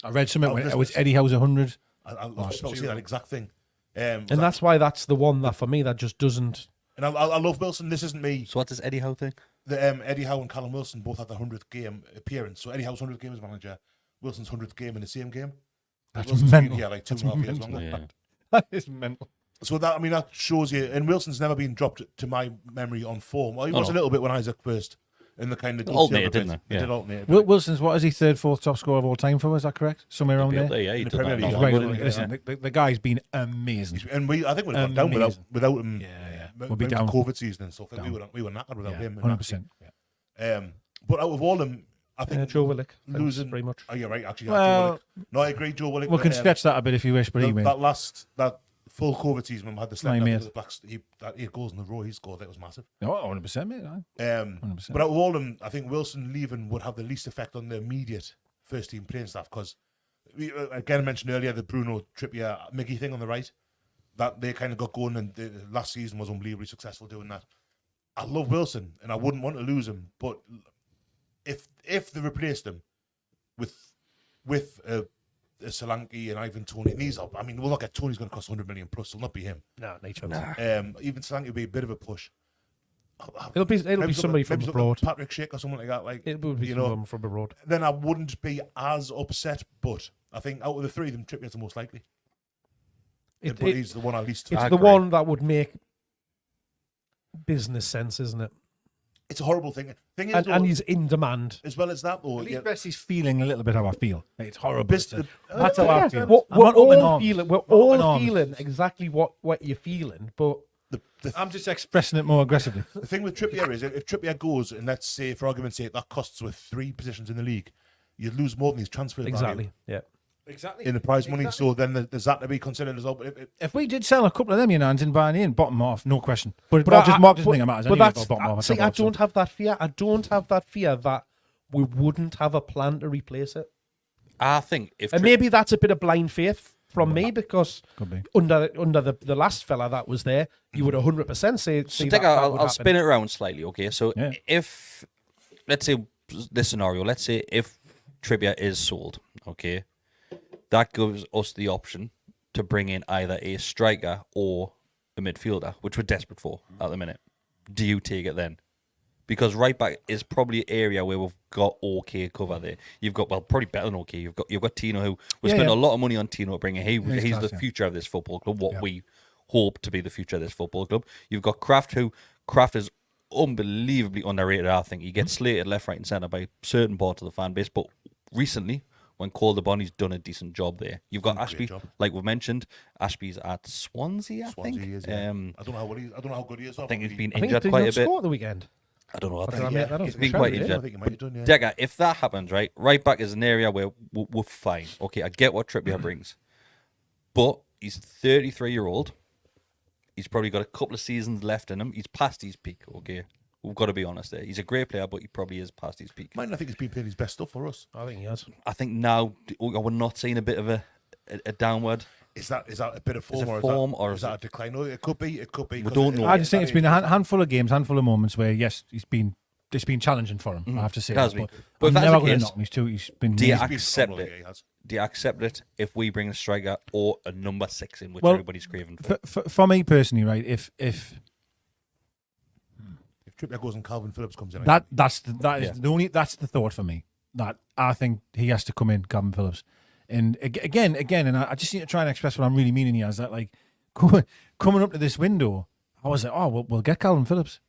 read something when it was Eddie Howe's 100. I was just about to say that exact thing. And that's why that's the one that for me that just doesn't. And I love Wilson. This isn't me. So what does Eddie Howe think? Eddie Howe and Callum Wilson both had the 100th game appearance. So Eddie Howe's 100th game as manager, Wilson's 100th game in the same game. That's Wilson's mental. been here like 2.5 years longer. Yeah. That is mental. So that shows you. And Wilson's never been dropped to my memory on form. Well, he was a little bit when Isaac first. In the kind of alternated, didn't they? Yeah. Did alternate. Wilson's, what is he, third, fourth top scorer of all time for? Is that correct? Somewhere around there. Yeah, he in the did Premier that. League. Listen, the guy's been amazing. And I think we'd have gone down without him. Yeah. We'll be down. COVID season and stuff. We were knackered without him. 100%. But out of all of them, I think Joe Willock losing. pretty much. Oh, you're right. Actually, Well, no, I agree. Joe Willock. We can stretch that a bit if you wish, but anyway. That full COVID season when we had the Aye, select mate. the Blacks, that 8 goals in the row he scored, that was massive. No, 100%, mate. Aye. 100%. But out of all of them, I think Wilson leaving would have the least effect on the immediate first team playing staff because, again, I mentioned earlier the Bruno Trippier Miggy thing on the right, that they kind of got going, and the last season was unbelievably successful doing that. I love Wilson, and I wouldn't want to lose him, but if they replaced him with a Solanke and Ivan Toney, and these up, I mean, we'll not get Tony's going to cost 100 million plus. It'll not be him. No, nature. Even Solanke will be a bit of a push. It'll be somebody from abroad. Patrick Schick or someone like that. Like It would be someone from abroad. Then I wouldn't be as upset. But I think out of the three of them, Trippier's the most likely. But he's the one I least. It's the one that would make business sense, isn't it? It's a horrible thing. Thing is, And he's in demand. as well as that, though. At least Bessie's feeling a little bit how I feel. Like, it's horrible. Best- That's how I feel. We're I'm not up in all arms. feeling. We're Not up in all arms. feeling exactly what you're feeling, but I'm just expressing it more aggressively. The thing with Trippier is, if Trippier goes, and let's say, for argument's sake, that costs with 3 positions in the league, you'd lose more than his transfer value exactly, yeah. Exactly. in the prize money. So then there's that to be considered as well. But If we did sell a couple of them, you know, and in Bayern in, bottom off, no question. But But just Mark doesn't think it matters. But Anyway, that's, bottom off. see, I don't have that fear. I don't have that fear that we wouldn't have a plan to replace it. I think if And maybe that's a bit of blind faith from me because Could be. under the last fella that was there, you would 100% say So that, Dick, that I'll would happen. spin it around slightly, okay? So Yeah. if, let's say this scenario, let's say if Trippier is sold, okay, that gives us the option to bring in either a striker or a midfielder, which we're desperate for at the minute. Do you take it then? Because right back is probably an area where we've got okay cover there. You've got, well, probably better than okay. You've got Tino, who we spent a lot of money on Tino bringing. He's class, the future of this football club. What we hope to be the future of this football club. You've got Kraft is unbelievably underrated. I think he gets slated left, right, and centre by certain parts of the fan base. But recently, when called upon, he's done a decent job there. You've got Ashby, job. like we've mentioned. Ashby's at Swansea, I think. Swansea is, yeah. I don't know how good he is. I think he's been I think injured did quite not a bit. score at the weekend. I don't know. I Did I think make that up? he's been Sure quite he did. I injured. think he might have done, yeah. Degger, if that happens, right back is an area where we're fine. Okay, I get what Trippier brings. But he's 33-year-old. He's probably got a couple of seasons left in him. He's past his peak, okay? We've got to be honest there. He's a great player, but he probably is past his peak. I think he's been playing his best stuff for us. I think he has. I think now we're not seeing a bit of a downward. Is that a bit of form, it or, form, is or that, is is that a decline? No, it could be. We don't know. I just think it's been a handful of games, handful of moments where, yes, it's been challenging for him, I have to say. It has that, been. But I'm if that's never the going to case, knock him. He's been do you amazing. accept phenomenal, yeah, he it? has. Do you accept it if we bring a striker or a number 6 in, which Well, everybody's craving for? For me personally, right, if If Trippier goes and Calvin Phillips comes in, that's the thought for me, that I think he has to come in, Calvin Phillips. And again, and I just need to try and express what I'm really meaning here, is that, like, coming up to this window, I was like, oh, we'll get Calvin Phillips.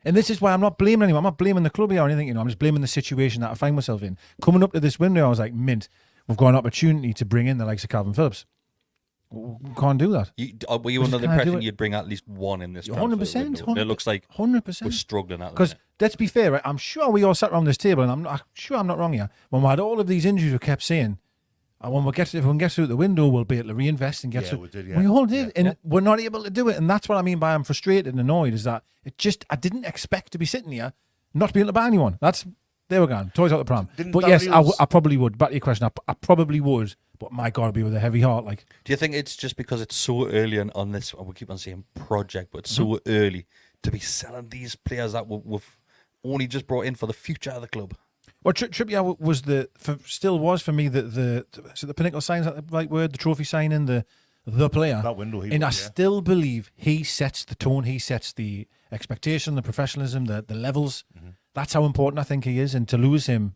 And this is why I'm not blaming anyone. I'm not blaming the club here or anything, you know. I'm just blaming the situation that I find myself in. Coming up to this window, I was like, mint, we've got an opportunity to bring in the likes of Calvin Phillips. We can't do that. Were you We under just the can't do impression it. you'd bring at least one in this transfer 100%. window? And it looks like 100%. we're struggling at the Because minute. let's be fair, right? I'm sure we all sat around this table, and I'm sure I'm not wrong here. When we had all of these injuries, we kept saying, when if we can get through the window, we'll be able to reinvest and get Yeah, through. we did, yeah. We all did, Yeah. and we're not able to do it. And that's what I mean by I'm frustrated and annoyed, is that I didn't expect to be sitting here, not to be able to buy anyone. There we go, toys out the pram. Didn't But yes, Daniels- I probably would. Back to your question, I probably would. But my God, it'd be with a heavy heart. Like, Do you think it's just because it's so early on this, we keep on saying project, but it's so early to be selling these players that we've only just brought in for the future of the club? well, Trippier was still was for me the pinnacle sign, is that the right word? The trophy signing, the player. that window, And I yeah. still believe he sets the tone, he sets the expectation, the professionalism, the levels. That's how important I think he is. And to lose him,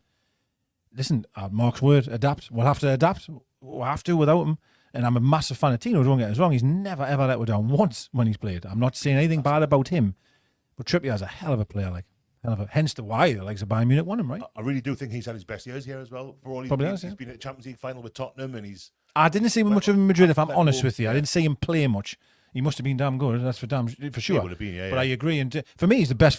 listen, Mark's word, adapt. We'll have to adapt. We'll have to without him. And I'm a massive fan of Tino, don't get us wrong. He's never, ever let us down once when he's played. I'm not saying anything bad about him. But Trippier's a hell of a player, hence the why the likes of Bayern Munich want him, right? I really do think he's had his best years here as well. For all he's Probably been, has, yeah. he's been at Champions League final with Tottenham, and he's I didn't see much of him in Madrid, if I'm that honest goal, with you. I yeah. didn't see him play much. He must have been damn good. That's for sure. would have been, yeah, But yeah. I agree. And for me, he's the best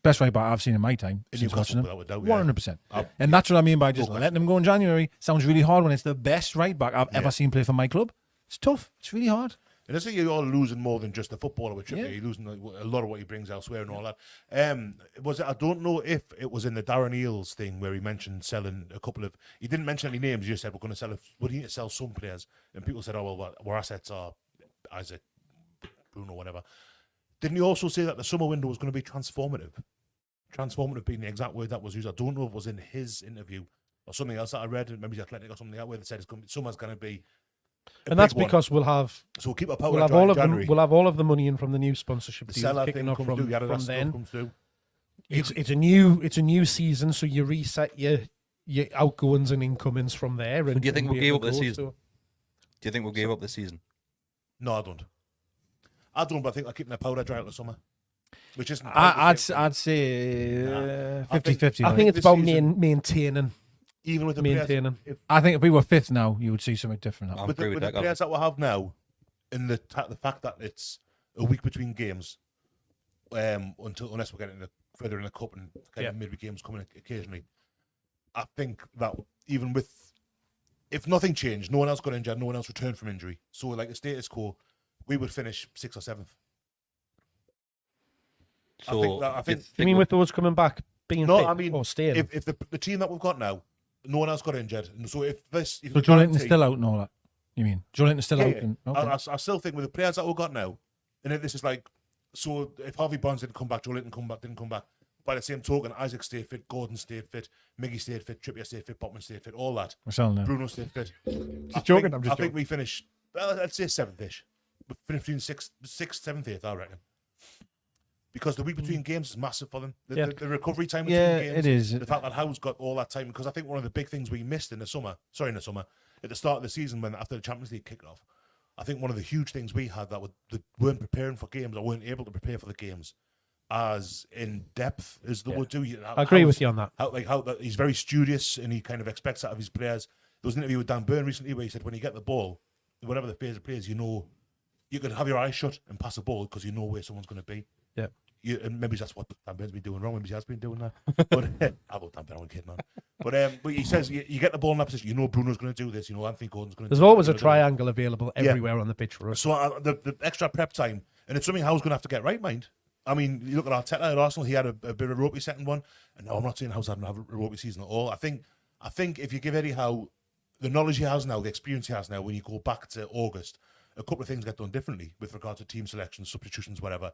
best right back I've seen in my time In since watching Newcastle, him. without a doubt, yeah. 100%. And that's what I mean by just No letting him go in January. Sounds really hard when it's the best right back I've ever seen play for my club. It's tough. It's really hard. And I say you're losing more than just the footballer with Trippier. Yeah. You're losing a lot of what he brings elsewhere and all that. Was it? I don't know if it was in the Darren Eales thing where he mentioned selling a couple of. He didn't mention any names. He just said we're going to sell. We need to sell some players, and people said, "Oh well, our assets are Isaac, Bruno, whatever." Didn't he also say that the summer window was going to be transformative? Transformative being the exact word that was used. I don't know if it was in his interview or something else that I read, maybe the Athletic or something like that, where they said summer's going to be. And that's because we'll have keep our powder we'll have dry all in of January. we'll have all of the money in from the new sponsorship The deals seller kicking thing off comes from, through, yeah, that from stuff then. comes through. It's a new season, so you reset your outgoings and incomings from there. And Do you think and we'll be give able up this to go, season? so- Do you think we'll give up this season? No, I don't. But I think they're keeping their powder dry out the summer. Which isn't. I'd say 50-50. I right? think it's this about season- maintaining. even with the players, maintaining. I think if we were fifth now, you would see something different. I with agree the, with with the that. players that we have now, and the fact that it's a week between games, unless we're getting further in the cup and kind of midweek games coming occasionally, I think that even with, if nothing changed, no one else got injured, no one else returned from injury, so like a status quo, we would finish 6th or 7th. So I think You mean with those coming back, being No, fit I mean, or staying? if the team that we've got now, no one else got injured, and so if So Joelinton's still out and all that. You mean Joelinton's still out? Yeah. And, okay. I still think with the players that we've got now, and if this is like, so if Harvey Barnes didn't come back, Joelinton didn't come back. By the same token, Isaac stayed fit, Gordon stayed fit, Miggy stayed fit, Trippier stayed fit, Botman stayed fit, all that. We're selling now. Bruno stayed fit. joking, I'm I just think we finish. Well, I'd say 7th-ish. We finish between 6th, 7th, 8th, I reckon. Because the week between games is massive for them. The recovery time between Yeah, games. it is. The fact that Howe's got all that time, because I think one of the big things we missed in the summer, at the start of the season when after the Champions League kicked off, I think one of the huge things we had that weren't preparing for games or weren't able to prepare for the games as in depth as the would do. I agree with you on that. How that he's very studious and he kind of expects that of his players. There was an interview with Dan Burn recently where he said when you get the ball, whatever the phase of plays, you know you can have your eyes shut and pass a ball because you know where someone's going to be. Yeah. And maybe that's what Dan Burn's been doing wrong. Maybe he has been doing that. But I love Dan Burn, I'm a kid, man. But he says you get the ball in that position, you know Bruno's going to do this, you know Anthony Gordon's going to do this. There's always a triangle available everywhere on the pitch for us. So the extra prep time, and it's something Howe's going to have to get right, mind. I mean, you look at Arteta at Arsenal, he had a bit of a ropey second one, and no, I'm not saying Howe's had a ropey season at all. I think if you give Eddie Howe the knowledge he has now, the experience he has now, when you go back to August, a couple of things get done differently with regard to team selection, substitutions, whatever.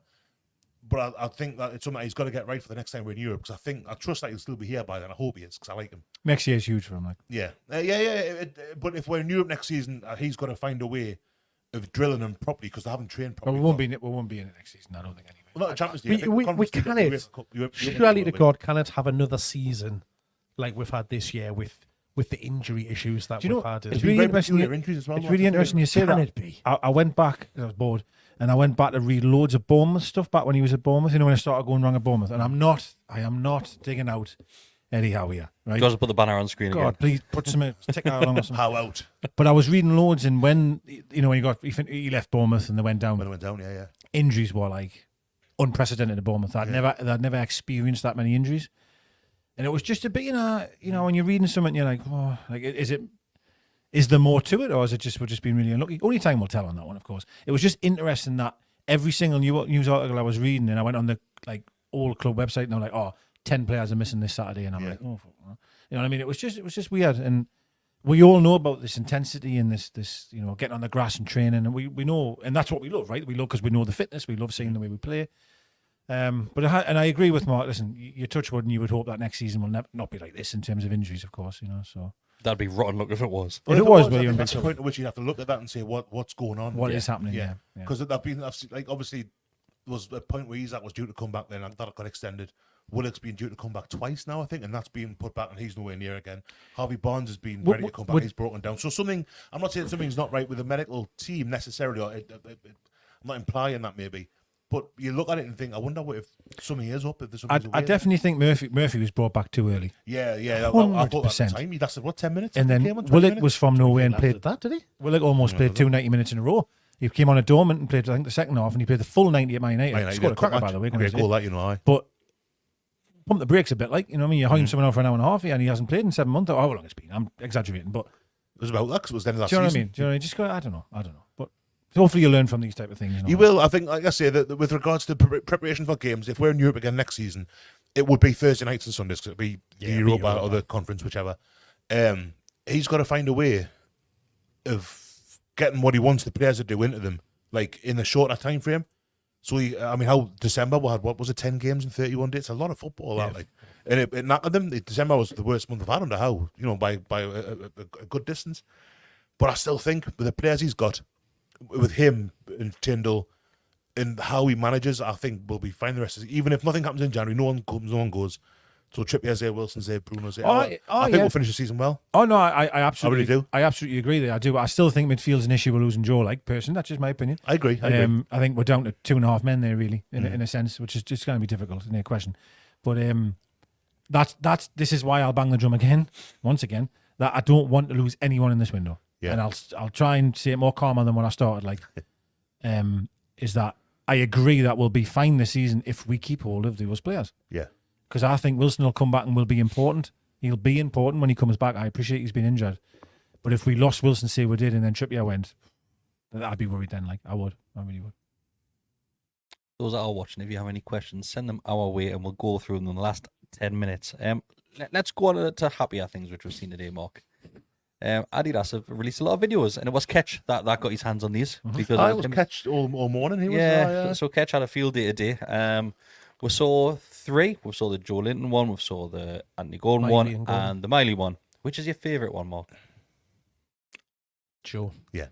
But I think that it's something that he's got to get right for the next time we're in Europe, because I trust that he'll still be here by then. I hope he is, because I like him. Next year's huge for him. Like. Yeah. But if we're in Europe next season, he's got to find a way of drilling them properly, because they haven't trained But properly. we won't be in it next season, I don't think, anyway. Well, not the Champions League. I think We Conference League, cannot. Europe Surely to will be. God, cannot have another season like we've had this year with the injury issues that Do you we've know, had. it's It's really been very interesting. peculiar injuries as well. It's really interesting you say Can that. it be? I went back, 'cause I was bored, and I went back to read loads of Bournemouth stuff back when he was at Bournemouth, when I started going wrong at Bournemouth. And I am not digging out Eddie Howe here, right? Just put the banner on screen God, please put some tick out along or something. How out But I was reading loads, and when when he left Bournemouth and they went down, when it went down, yeah. injuries were like unprecedented at Bournemouth. I'd never experienced that many injuries, and it was just a bit, when you're reading something, you're like, oh, like is there more to it, or is it just we're just being really unlucky? Only time will tell on that one, of course. It was just interesting that every single news article I was reading, and I went on the old club website, and they're like, 10 players are missing this Saturday, and I'm like, oh, fuck, you know what I mean? It was just weird, and we all know about this intensity and this getting on the grass and training, and we know, and that's what we love, right? We love because we know the fitness, we love seeing the way we play. But I agree with Mark. Listen, you touch wood, and you would hope that next season will not be like this in terms of injuries, of course. So That'd be rotten luck if it was. if it was, I well, think you're in that's big the trouble. point at which you have to look at that and say what's going on. What is happening? Yeah, Because obviously there was a point where Isaac was due to come back, then and that got extended. Willock's been due to come back twice now, I think, and that's been put back, and he's nowhere near again. Harvey Barnes has been ready to come back, he's broken down. So I'm not saying something's not right with the medical team necessarily, or I'm not implying that maybe, but you look at it and think, I wonder if something is up, if there's something. I definitely think Murphy was brought back too early. Yeah. I thought that at 100%. the time. He lasted, 10 minutes? And then 15 minutes, 20 Willock minutes? was from nowhere and played that, did he? Willock almost played 90 minutes in a row. He came on a dormant and played, I think, the second half, and he played the full 90 at Man United. Scored a cracker, by the way. Great goal, that, aye. But pump the brakes a bit, like, you're hiring someone out for an hour and a half here, and he hasn't played in 7 months, or however long it's been. I'm exaggerating, but It was about that, because it was the end of that do you know what I season. mean? Do you know what I mean? Just go, I don't know. But hopefully you learn from these type of things. You will. I think, like I say, that with regards to preparation for games, if we're in Europe again next season, it would be Thursday nights and Sundays because it'd be the Europa or the conference, whichever. He's got to find a way of getting what he wants the players to do into them, like in a shorter time frame. So, how December we had, what was it, 10 games in 31 days? It's a lot of football, that, like. And it knackered them. December was the worst month I've had under Howe, by a good distance. But I still think with the players he's got, with him and Tyndall, and how he manages, I think we'll be fine the rest of the season. Even if nothing happens in January, no one comes, no one goes. So Trippier's there, Wilson's there, Bruno's there. I think we'll finish the season well. Oh no, I absolutely really do. I absolutely agree there. I do. I still think midfield's an issue with losing Joe. Like personally, that's just my opinion. I agree. I think we're down to 2.5 men there, really, in a sense, which is just going to be difficult in a question. But this is why I'll bang the drum again, once again, that I don't want to lose anyone in this window. Yeah. And I'll try and say it more calmer than when I started. Like, is that I agree that we'll be fine this season if we keep hold of those players. Yeah. Because I think Wilson will come back and will be important. He'll be important when he comes back. I appreciate he's been injured. But if we lost Wilson, say we did, and then Trippier went, I'd be worried then. Like, I would. I really would. Those that are watching, if you have any questions, send them our way and we'll go through them in the last 10 minutes. Let's go on to happier things, which we've seen today, Mark. Adidas have released a lot of videos, and it was Ketch that got his hands on these. Because I was Ketch all morning. He was, so Ketch had a field day today. We saw 3. We saw the Joelinton one, we saw the Anthony Gordon one, and the Miley one. Which is your favourite one, Mark? Joe. Yeah.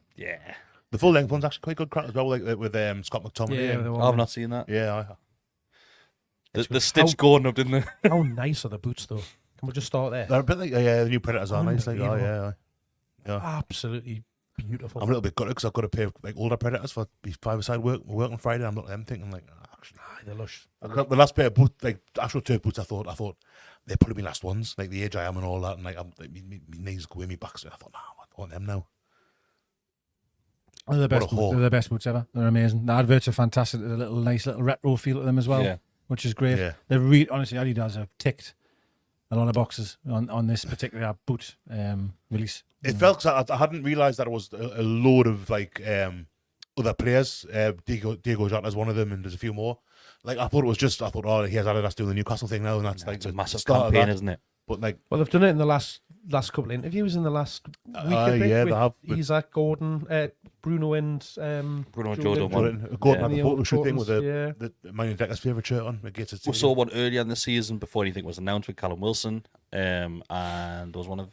The full length one's actually quite good crack as well, like with Scott McTominay. Yeah, I've not seen that. Yeah, the stitch Gordon up, didn't they? How nice are the boots, though? Can we just start there? They're a bit like the new Predators are nice. Like, yeah. Absolutely beautiful. I'm a little bit gutted because I've got to pay like older Predators for 5-a-side work on Friday. I'm looking at them thinking like, actually, they're lush. The last pair of boots, like actual turf boots, I thought they're probably my last ones, like the age I am and all that, and like my knees go in my back. So I thought, I want them now. They're the best. They're the best boots ever. They're amazing. The adverts are fantastic. There's a nice little retro feel to them as well, which is great. Yeah. They're honestly, Adidas have ticked a lot of boxes on this particular boot release. It felt like I hadn't realised that it was a load of like other players. Diego Jota's one of them, and there's a few more. Like I thought he has Adidas doing the Newcastle thing now, and that's like it's a massive campaign, isn't it? But like, well, they've done it in the last couple of interviews in the last week. They have. Isaac, Gordon, Bruno, and Bruno Jordan. Gordon had the photo shoot thing with the Man Decker's favourite shirt on. We saw one earlier in the season before anything was announced with Callum Wilson, and there was one of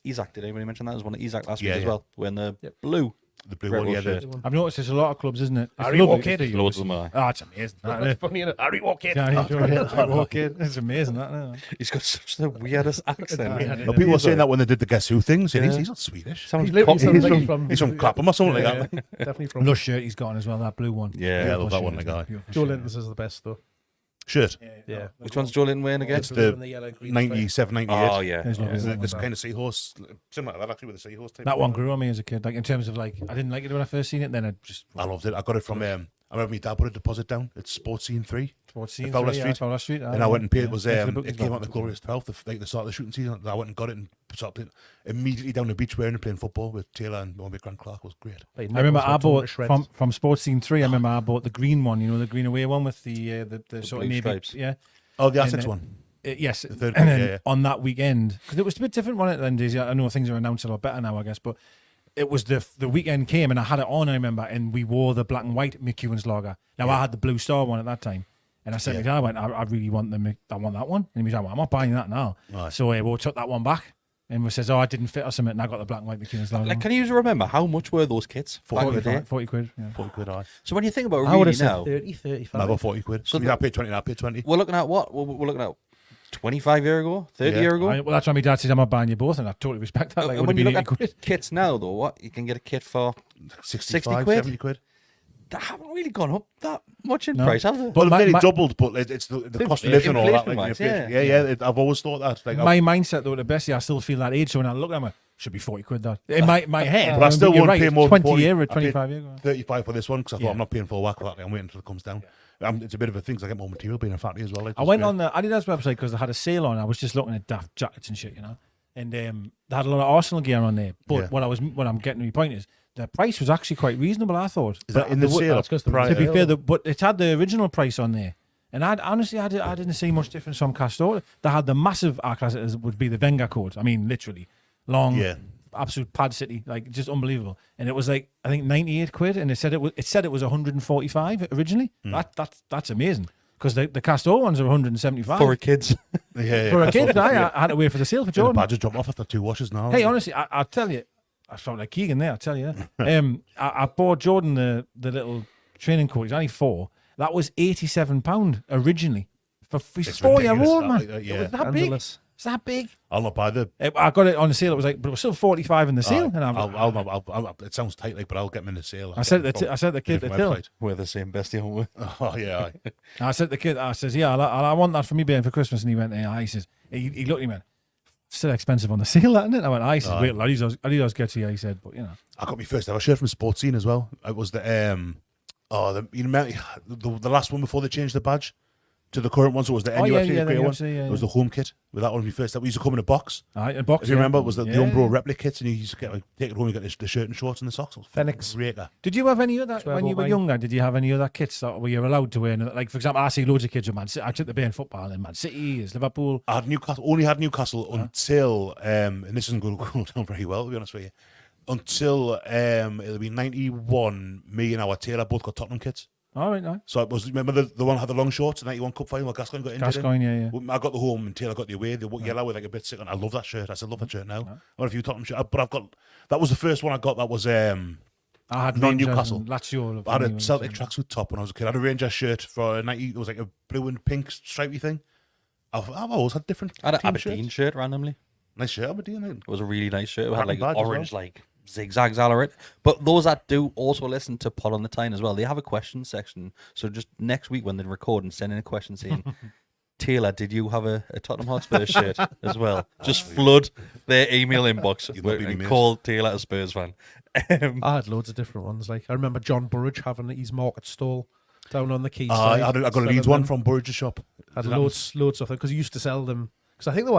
Isaac. Did anybody mention that? There was one of Isaac last week as well, wearing the blue. The blue one, I've noticed there's a lot of clubs, isn't it? Harry Walkett. Loads of them are. Oh, it's amazing. That's funny, isn't it? Harry Walkett. It's amazing, that. He's got such the weirdest accent. People were saying that when they did the Guess Who things. He's not Swedish. He's from Clapham or something like that. Definitely from. Lush shirt he's got on as well, that blue one. Yeah, I love that one, the guy. Joelinton's is the best, though. Shirt. Yeah. Which one's Joelinton wearing again? It's the 97, 98. Oh, yeah. This kind of seahorse, similar to that actually, with the seahorse type. That one grew on me as a kid. Like in terms of like, I didn't like it when I first seen it. Then I loved it. I got it from. I remember my dad put a deposit down. It's Sports Scene 3. Sports Scene 3. Fowler Street. And I went and paid. It was it came out the Glorious 12th, like the start of the shooting season. I went and got it and started immediately down the beach wearing and playing football with Taylor and one with Grant Clark. Was great. I remember I bought from Sports Scene 3. I remember I bought the green one. You know, the green away one with the sort of navy stripes. Yeah. Oh, the Assets one. Yes, and then on that weekend, because it was a bit different, wasn't it? Then Daisy, I know things are announced a lot better now, I guess, but it was the weekend came and I had it on. I remember, and we wore the black and white McEwen's lager. Now I had the blue star one at that time, and I said to my dad, I really want I want that one, and he was like, well, I'm not buying that now. Right. So we took that one back. And we says, I didn't fit or something, and I got the black and white McEwen's logo. Like, can you remember how much were those kits? 40 quid. 40 quid, aye. So when you think about I would really have now, 30, 35. No, about 40 quid. So I paid 20, I paid 20. We're looking at what? We're looking at 25 years ago, 30 years ago. Well, that's why my dad says I'm not buying you both, and I totally respect that. Like, and when you look at kits now, though, what you can get a kit for 65, 70 quid. They haven't really gone up that much in price, have they? But they've nearly doubled, but it's the cost of living and all that. Like, I've always thought that. Like, my mindset, though, the best, I still feel that age, so when I look at them, should be 40 quid, that. In my head. But I still won't pay more than 20 year or 25 years. 35 for this one, because I thought I'm not paying full whack for that. I'm waiting until it comes down. It's a bit of a thing, because I get more material being a factory as well. I went on the Adidas website because they had a sale on. I was just looking at daft jackets and shit, you know. And they had a lot of Arsenal gear on there. But what I'm getting to my point is, the price was actually quite reasonable, I thought. Is that in the sale? that's 'cause the prior? To be Yeah. fair, but it had the original price on there. And honestly, I didn't see much difference from Castore. They had the massive, I class it as would be the Wenger coat. I mean, literally. Long, Yeah. absolute pad city, like just unbelievable. And it was like, I think 98 quid, and it said it was 145 originally. That's amazing. Because the Castore ones are 175. For kids. Yeah, For a that's kid, what- I had to wait for the sale for The Jordan. badges drop off after 2 washes now. Hey, honestly, I'll tell you, I felt like Keegan there, I'll tell you that. I bought Jordan the little training coat. He's only 4. That was £87 originally. For his It's 4-year-old, ridiculous, man. that, yeah. It was that big. Scandalous. It's that big. I'll not buy the. I got it on the sale. It was like, but it was still 45 in the sale. and I'll, it sounds tight, like, but I'll get them in the sale. I said I said the kid, the till. We're the same bestie, aren't we? Oh yeah, aye. I said the kid, I says, yeah, I want that for me being for Christmas. And he went, yeah. He says, he looked at me, man. Still expensive on the sale, isn't it? I went, he says, wait, Adidas gets you. He said, but you know, I got my first ever shirt from Sports Scene as well. It was the you remember the last one before they changed the badge to the current one, so it was the NUFC the grey one. NUFC, yeah, It was the home kit. With that one, my first. That used to come in a box. a box. If you yeah. remember, it was the Yeah. Umbro replica kits, and you used to get take it home. You got the shirt and shorts and the socks. It was Phoenix. Raker. Did you have any other 12 when you were 09. younger? Did you have any other kits that were you allowed to wear? Like, for example, I see loads of kids with Man City. I took the Bayern football in Man City, there's Liverpool. I had Newcastle. Only had Newcastle until and this isn't going to go down very well, to be honest with you. Until it'll be 91. Me and our Taylor both got Tottenham kits. All right, no. So it was, remember the one that had the long shorts, the 91 Cup final where Gascoigne got injured? Gascoigne, yeah. I got the home and Taylor got the away. The yellow with like a bit sick. And I love that shirt. I still love that shirt now. I want a few Tottenham shirts. But I've got, that was the first one I got that was I had non-Newcastle. Rangers and Lazio. I had a Celtic tracksuit top when I was a kid. I had a Rangers shirt for a 90, it was like a blue and pink stripy thing. I've always had different I had an team Aberdeen shirts. shirt randomly. Nice shirt, Aberdeen. It was a really nice shirt. It had Cracking like badge as orange like zigzags all around it. But those that do also listen to Pod on the Tyne as well, they have a question section. So just next week when they record and send in a question saying, Taylor, did you have a Tottenham Hotspur shirt as well? Just flood their email inbox You'd not be and amazed. call Taylor a Spurs fan. I had loads of different ones. Like I remember John Burridge having his market stall down on the quay. I side, got a selling Leeds one them. from Burridge's shop. Had Did that loads of them because he used to sell them. Because I think they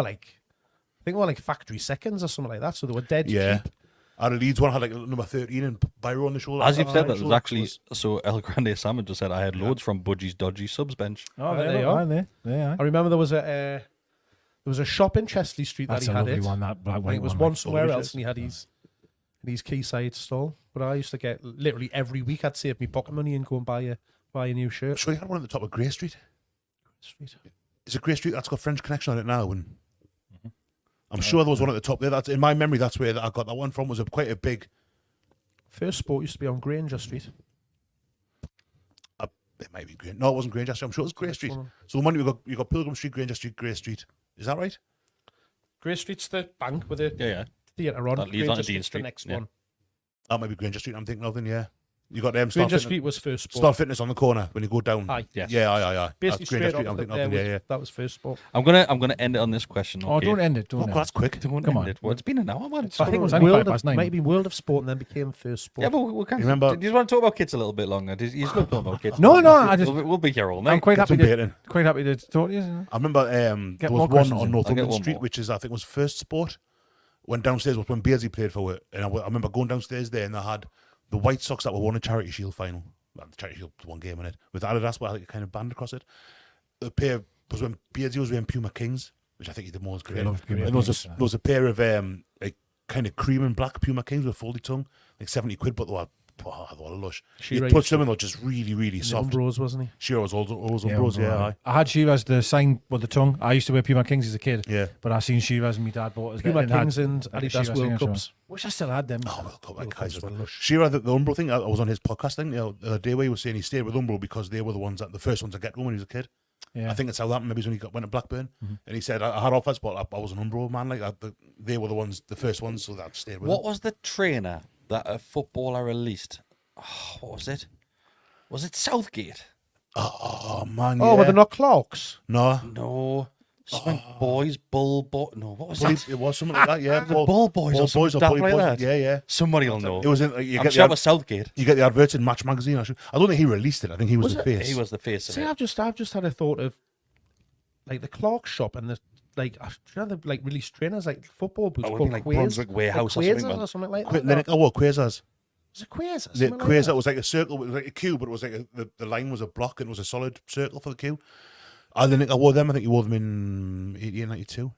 were like factory seconds or something like that. So they were dead Yeah. cheap. I had a Leeds one, had like number 13 and Byro on the shoulder. As you've said, that Shoulder was actually was- so El Grande Salmon just said I had loads from Budgie's dodgy subs bench. Oh, There there you you are. are. There. I remember there was a shop in Chesley Street That's that a he had lovely it. one. That black I think white it was one. one like, somewhere Delicious. else, and he had his quayside stall. But I used to get literally every week. I'd save me pocket money and go and buy a new shirt. Sure, you had one at the top of Grey Street. Street. Is it Grey Street? That's got French Connection on it now. And Mm-hmm. I'm sure there was one at the top there. That's in my memory. That's where I got that one from. Was quite a big. First Sport used to be on Granger Street. It might be Grey. No, it wasn't Granger Street. I'm sure it was Grey Street. So the one you got Pilgrim Street, Granger Street, Grey Street. Is that right? Grey Street's the bank with the Yeah. theatre on. That leads on to Granger Dean Street's the Street, next yeah. one. That might be Granger Street. I'm thinking of then. Yeah, you got Star Granger Fitness, Street was First Sport. Star Fitness on the corner when you go down. Aye. Yes. Yeah, aye. Basically That's Granger straight Street. up I'm thinking there of then. Yeah. that was First Sport. I'm gonna end it on this question. Oh, okay? don't end it. Don't Oh, end God, that's it. quick. Don't Come end on. it. Well, it's been an hour, man. It's I think it was only World 9:05. maybe World of Sport and then became First Sport. Yeah, but we can. Remember- Do you want to talk about kids a little bit longer? You still talk about kids? No, I just- We'll be here all night. I'm quite Get happy some to baiting. talk to you. I remember there Get was more one questions on in. I'll get Northumberland one Street, more. which is I think was First Sport. Went downstairs was when Beardsley played for it, and I remember going downstairs there, and they had the White Sox that were won a Charity Shield final. Well, the Charity Shield was one game in it with Adidas, but I think it kind of banned across it. The pair was when Beardsley was wearing Puma Kings, which I think he did more as great. loved Puma And there Kings, was a pair of like kind of cream and black Puma Kings with folded tongue, like 70 quid, but they were lush. Shearer You touch used them and they're just really, really soft. Umbros, wasn't he? Shearer was always Yeah, Umbros, yeah, aye. I had Shiraz the sign with the tongue. I used to wear Puma Kings as a kid. Yeah. But I seen Shiraz and my dad bought us. Puma and had Kings and like a Adidas Shiraz World signature on. Cups. Wish I still had them. Oh, well, come on, World Kaiser's Cups were lush. Shearer, the Umbro thing, I was on his podcast thing the other day where he was saying he stayed with Umbro because they were the first ones to get to him when he was a kid. Yeah. I think it's how that maybe when he went to Blackburn. And he said, I had offers, but I was an Umbro man. Like they were the first ones, so that stayed with What him. was the trainer that a footballer released? Oh, what was it? Was it Southgate? Oh, man, yeah. Oh, were they not Clarks? No. No. Something boys, bull, no. What was Bully- that? it was something like that, yeah. Was it Ball Boys or something daft Bully like Boys. that? Yeah, yeah. Somebody will know. It was in, I'm sure it was Southgate. you get the adverts in Match magazine. I don't think he released it. I think he was the face. He was the face of See, it. I've just had a thought of like the Clark shop and the like. I'm trying to like release trainers like football boots Oh, it would called be like Quays, Brunswick Warehouse or Quays something, man. or something like Quit that. Linux. Oh, what Quasars? Was it Quasar? The Something like Quasar that? was like a circle, it was like a cube, but it was like the line was a block and it was a solid circle for the cube. I didn't think I wore them. I think you wore them in 88, 92.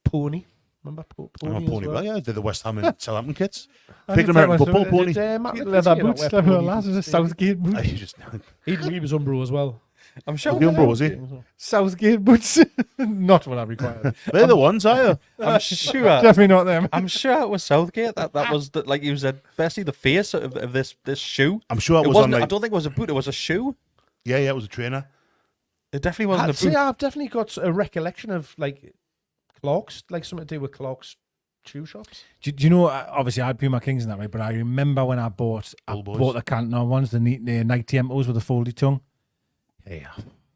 Pony. Remember Pony? Oh, as Pony, well, yeah, they're the West Ham and Southampton kits. I Big think American that was- football, Pony. Leather boots, a Southgate I boots. just, He was Umbro as well. I'm sure. the Umbro, was he? Southgate boots. Not what I require. They're the ones, are they? I'm sure. Definitely not them. I'm sure it was Southgate. That was the, like you said, basically the face of this shoe. I'm sure it It was on wasn't. I like, don't think it was a boot. It was a shoe. yeah, it was a trainer. It definitely wasn't a See, boot. I've definitely got a recollection of like Clark's, like something to do with Clark's shoe shops. Do you know? Obviously, I had Puma Kings in that way, but I remember when I bought Old boys. the Cantona ones, the Nike Tempos with the foldy tongue. Yeah,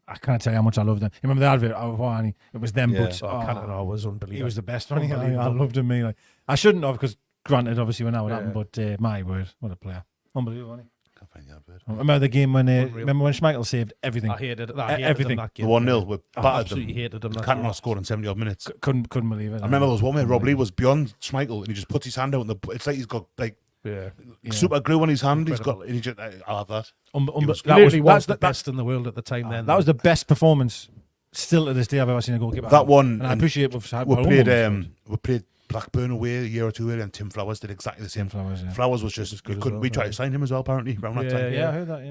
I can't tell you how much I loved them. You remember the advert? Oh, it was them Yeah. boots. Oh, Cantona was He unbelievable. was the best one. I Unbelievable. loved him. Me, like I shouldn't have, because granted, obviously, when that would happen. Yeah. But my word, what a player! Unbelievable. Wasn't Can't find the advert. he? Remember the game when Unreal. remember when Schmeichel saved everything? I hated it. I hated Everything. Them, that The game. 1-0, we battered Absolutely them. hated them. that Cantona game. scored in 70 odd minutes. Couldn't believe it. I remember there was one where Rob Lee was beyond Schmeichel and he just puts his hand out and it's like he's got like Yeah. super glue on his hand. Incredible. And he just, I'll have that. that Literally was the that- best in the world at the time. Then that was the best performance still to this day I've ever seen a goalkeeper. That have. one, and I and appreciate we've had we our own played ones. we played Blackburn away a year or two earlier and Tim Flowers did exactly the same. Flowers, yeah. Flowers was just, good as couldn't, well, we tried yeah. to sign him as well apparently around that time. Yeah, I heard that.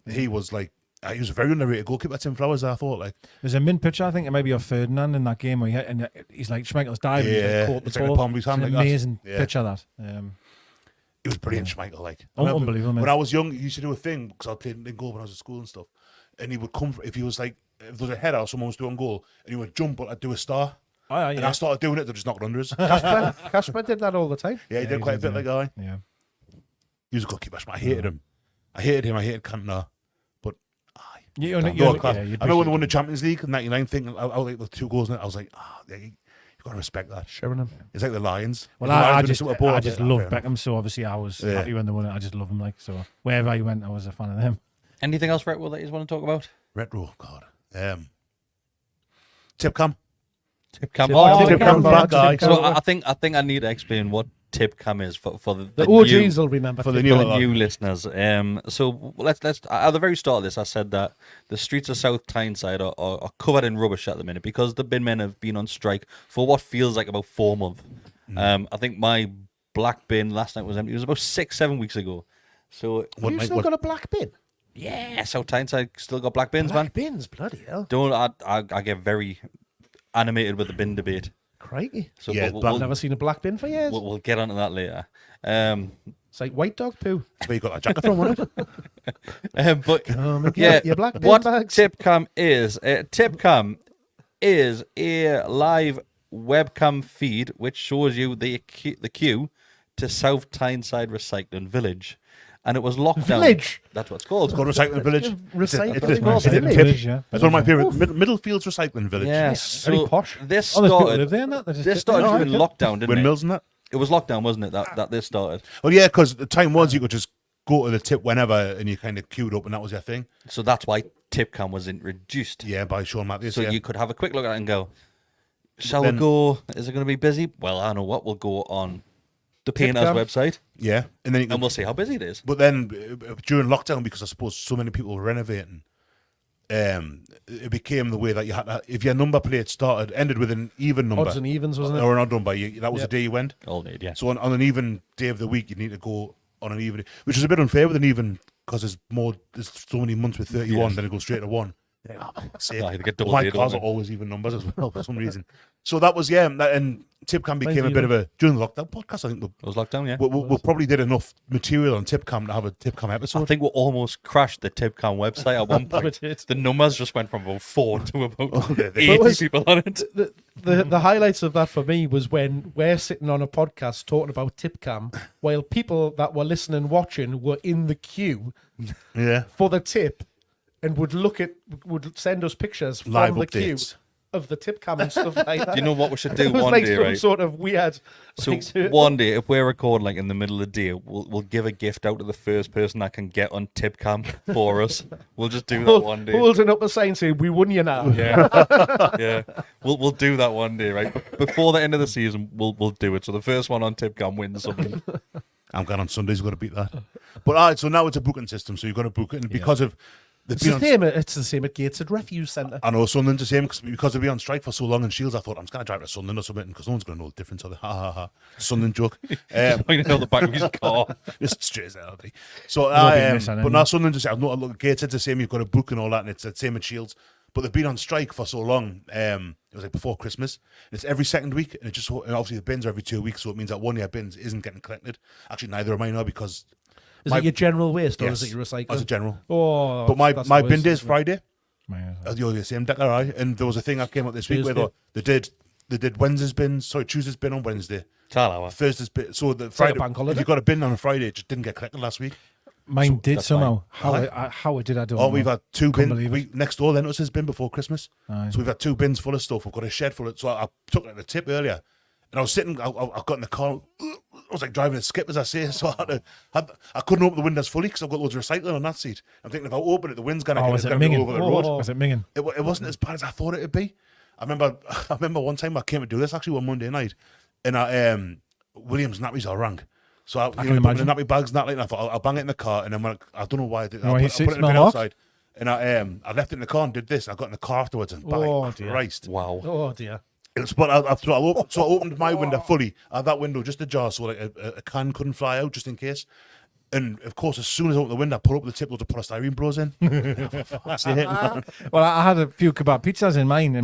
Yeah. He was like, he was a very underrated goalkeeper, Tim Flowers, I thought. Like, There's a min picture, I think it might be of Ferdinand in that game where he's like Schmeichel's diving, he's Yeah, like caught the it's like the ball. palm of his hand It's an like that. amazing Yeah. picture of that. he was brilliant, Schmeichel. Like, Oh, unbelievable, man. When I was young, he used to do a thing because I played in goal when I was at school and stuff. And he would come, if he was like, if there was a header or someone was doing goal, and he would jump, but I'd do a star. Oh, yeah, And I started doing it, they just knocked under us. Casper did that all the time. Yeah, he Yeah, did he quite a did, bit yeah. like that. yeah. He was a goalkeeper. I hated him. I hated Cantona. But aye. You No, you class. yeah, I you'd remember when they appreciate won the Champions League in '99, thinking I like the 2 goals in it. I was like, yeah, you got to respect that. Sheringham. It's like the Lions. Well, The I Lions just, with a ball, I just like, loved fair enough. Beckham, so obviously I was Yeah. happy when they won it. I just love him, like, so wherever I went, I was a fan of them. Anything else, Retro, that you want to talk about? Retro, God. Tip cam. Tip cam. Tip cam, that guy. So I think I need to explain what tip cam is for The OGs will remember. For the for new the lot. new listeners. So let's at the very start of this, I said that the streets of South Tyneside are covered in rubbish at the minute because the bin men have been on strike for what feels like about 4 months. I think my black bin last night was empty. It was about 6-7 weeks ago. So What You've night- still what- got a black bin. yeah, South Tyneside still got black bins, Black man. bins, bloody hell. Don't I get very animated with the bin debate. Crikey. So Yeah, we'll, black- I've never seen a black bin for years. we'll get onto that later. It's like white dog poo. That's where you got that jacket from, wasn't it? But Come and yeah, get your black bin what bags. Tipcam is? Tipcam is a live webcam feed which shows you the queue to South Tyneside Recycling Village, and it was locked down. Village? That's what it's called. It's called Recycling Village. Recycling It's Village. a Village, tip. yeah. It's one of my favourite. Middlefields Recycling Village. Yes, Very so posh. This Oh, there's people who started. live there and that. They just This sit started there. during lockdown, didn't Windmills and that. it? It was lockdown, wasn't it? That this started. Well, yeah, because the time was you could just go to the tip whenever and you kind of queued up and that was your thing. So that's why Tipcam was introduced. Yeah, by Sean Matthews. So yeah. you could have a quick look at it and go, shall Then- we go? Is it going to be busy? Well, I know what. We'll go on the Painters Tipcam. website Yeah, and then you and could, we'll see how busy it is. but then during lockdown, because I suppose so many people were renovating, it became the way that you had to, if your number plate ended with an even number Odds and evens, wasn't it? or an odd number, that was Yep. the day you went. All need, yeah. So on an even day of the week, you need to go on an even, which is a bit unfair with an even because there's so many months with 31, then it goes straight to 1. Yeah, they get double My paid, cars don't are they? always even numbers as well for some reason. So that was, and Tipcam became a bit of a, during the lockdown podcast, I think It was lockdown, yeah. we probably did enough material on Tipcam to have a Tipcam I episode. think we almost crashed the Tipcam website at one point. did. The numbers just went from about 4 to about they- 80 was- people on it. The highlights of that for me was when we're sitting on a podcast talking about Tipcam while people that were listening and watching were in the queue Yeah. for the tip and would send us pictures from Live the queue updates. of the Tipcam and stuff like that. Do you know what we should do It was one like day, some right? sort of weird. So like, one day, if we're recording like in the middle of the day, we'll give a gift out to the first person that can get on Tipcam for us. We'll just do that one day. holding up a sign saying, "We won you now." Yeah, yeah. We'll do that one day, right? Before the end of the season, we'll do it. So the first one on Tipcam wins something. I'm going on Sundays, got to beat that. But so now it's a booking system, so you've got to book it, and because of It's the same at Gateshead Refuge Centre. I know Sunderland's the same because they've been on strike for so long in Shields. I thought I'm just going to drive to Sunderland or something because no one's going to know the difference. Ha ha ha! Sunderland joke. I'm going to know the back of his car. Just straight as hell. So but now Sunderland just I've not look Gateshead's the same. You've got to book and all that, and it's the same at Shields. But they've been on strike for so long. It was like before Christmas. It's every second week, and and obviously the bins are every 2 weeks, so it means that 1 year bins isn't getting collected. Actually, neither am I now because. Is it your general waste or Yes, is it your recycling? As a general. Oh, but my bin day is Friday. You're the same deck, all right. And there was a thing that came up this week where they did Wednesday's bin, Tuesday's bin on Wednesday. Thursday's bin. So the Friday, if you got a bin on a Friday, it just didn't get collected last week. Mine did somehow. How did I do it? Oh, we've had 2 bins. Next door then it was his bin before Christmas. So we've had 2 bins full of stuff. We've got a shed full of. So I took it at the tip earlier, and I was sitting. I got in the car. I was like driving a skip, as I say. So I couldn't open the windows fully because I've got loads of recycling on that seat. I'm thinking if I open it, the wind's gonna go over the road. Was it minging? It wasn't as bad as I thought it would be. I remember one time I came to do this actually one Monday night, and Williams nappies are rank. So I can imagine the nappy bags and that like. And I thought I'll bang it in the car, and then I don't know why I did. I put it in the bin outside, and I left it in the car and did this. I got in the car afterwards and by Christ, wow, oh dear. But I opened my window fully. I had that window just ajar, so like a can couldn't fly out just in case. And of course, as soon as I opened the window, I put up the tip, loads of polystyrene bros in. Well, I had a few kebab pizzas in mine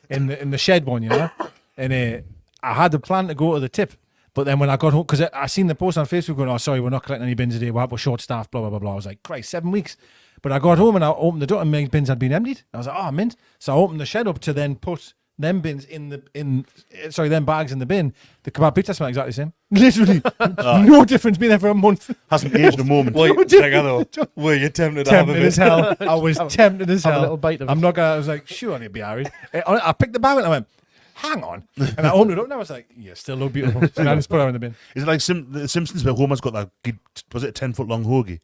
in the shed one, you know, and I had the plan to go to the tip. But then when I got home, because I seen the post on Facebook going, "Oh, sorry, we're not collecting any bins today. We're short staffed." Blah blah blah blah. I was like, "Christ, 7 weeks." But I got home and I opened the door and my bins had been emptied. I was like, "Oh, mint." So I opened the shed up to then put them bins them bags in the bin. The kebab pizza smell exactly the same. Literally, no difference. Been there for a month. Hasn't aged a moment. Were you tempted to have a bit? As hell. I was tempted as hell. Have a little bite of it. I'm not gonna. I was like, sure, I need to be alright. I picked the bag and I went, hang on, and I opened it up and I was like, yeah, still look beautiful. So I just put her in the bin. Is it like the Simpsons where Homer's got that? Was it a 10-foot long hoagie?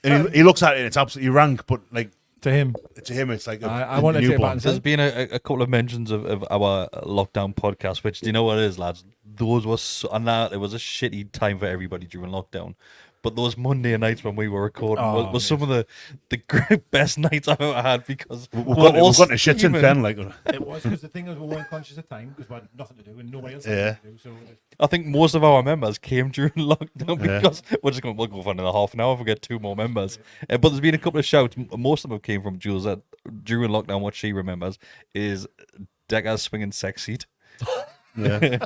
And he looks at it and it's absolutely rank, but like. To him, it's like I want to take back. There's been a couple of mentions of our lockdown podcast, which do you know what it is, lads? Those were it was a shitty time for everybody during lockdown. But those Monday nights when we were recording were some of the great best nights I've ever had because we've got to shit since then. Like it was because the thing is we weren't conscious of time because we had nothing to do and nobody else had to do. So I think most of our members came during lockdown because we'll go for another half an hour if we get 2 more members. But there's been a couple of shouts. Most of them came from Jules that during lockdown. What she remembers is Decker's swinging sex seat. Yeah.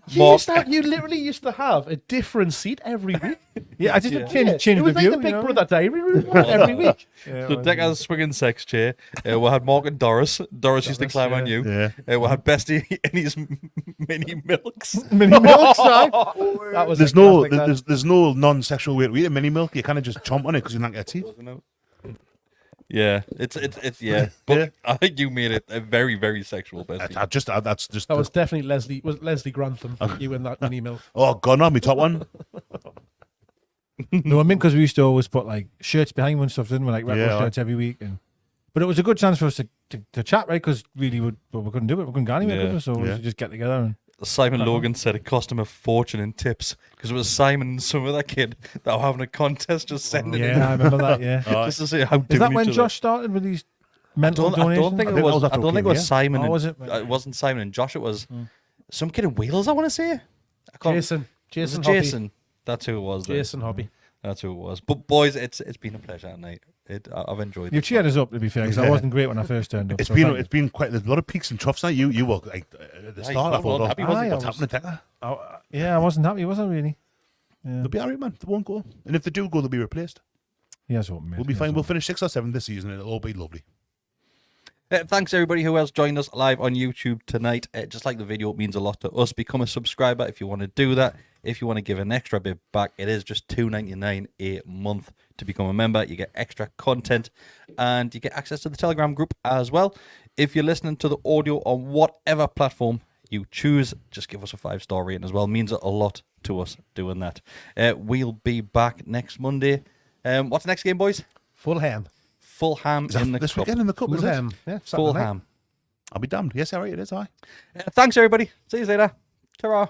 You literally used to have a different seat every week. Yeah, I did change it was the like view. the Big Brother diary room every week. So Decker's swinging sex chair. We had Mark and Doris. Doris used to climb on you. Yeah. We had Bestie in his mini milks. Mini milks. That was there's no non-sexual way to eat a mini milk. You kind of just chomp on it because you don't get teeth. Yeah, it's yeah. But I think you made it a very, very sexual, Bestie. That was definitely Leslie Grantham. You in that mini milk. Oh God, no, my top one. No, I mean because we used to always put like shirts behind and stuff, didn't we? Like retro shirts every week, but it was a good chance for us to chat, right? Because really, we couldn't do it. We couldn't go anywhere, so we just get together and. Simon Logan said it cost him a fortune in tips because it was Simon and some other kid that were having a contest just sending it in. I remember that, yeah. Just to see how Is that when Josh started with these mental donations? I don't think it was Simon. Was it? It wasn't Simon and Josh. It was some kid in Wales, I want to say. Jason. That's who it was. Jason Hobby. That's who it was. But boys, it's been a pleasure tonight. I've enjoyed it. You cheered us up, to be fair, because I wasn't great when I first turned up. It's been quite. There's a lot of peaks and troughs now. You were like at the start. I thought, what's happening, Decker? Yeah, I wasn't happy, was I really? Yeah. They'll be alright, man. They won't go, and if they do go, they'll be replaced. Yes, we'll be fine. We'll finish 6 or 7 this season. It'll all be lovely. Thanks everybody who else joined us live on YouTube tonight. Just like the video, it means a lot to us. Become a subscriber if you want to do that. If you want to give an extra bit back, it is just $2.99 a month to become a member. You get extra content and you get access to the Telegram group as well. If you're listening to the audio on whatever platform you choose, just give us a 5-star rating as well. It means a lot to us doing that. We'll be back next Monday. What's the next game, boys? Fulham in the this cup. Weekend in the cup, Fulham. Is it? Yeah, Fulham. I'll be damned. Yes, all right, it is. Thanks, everybody. See you later. Ta-ra.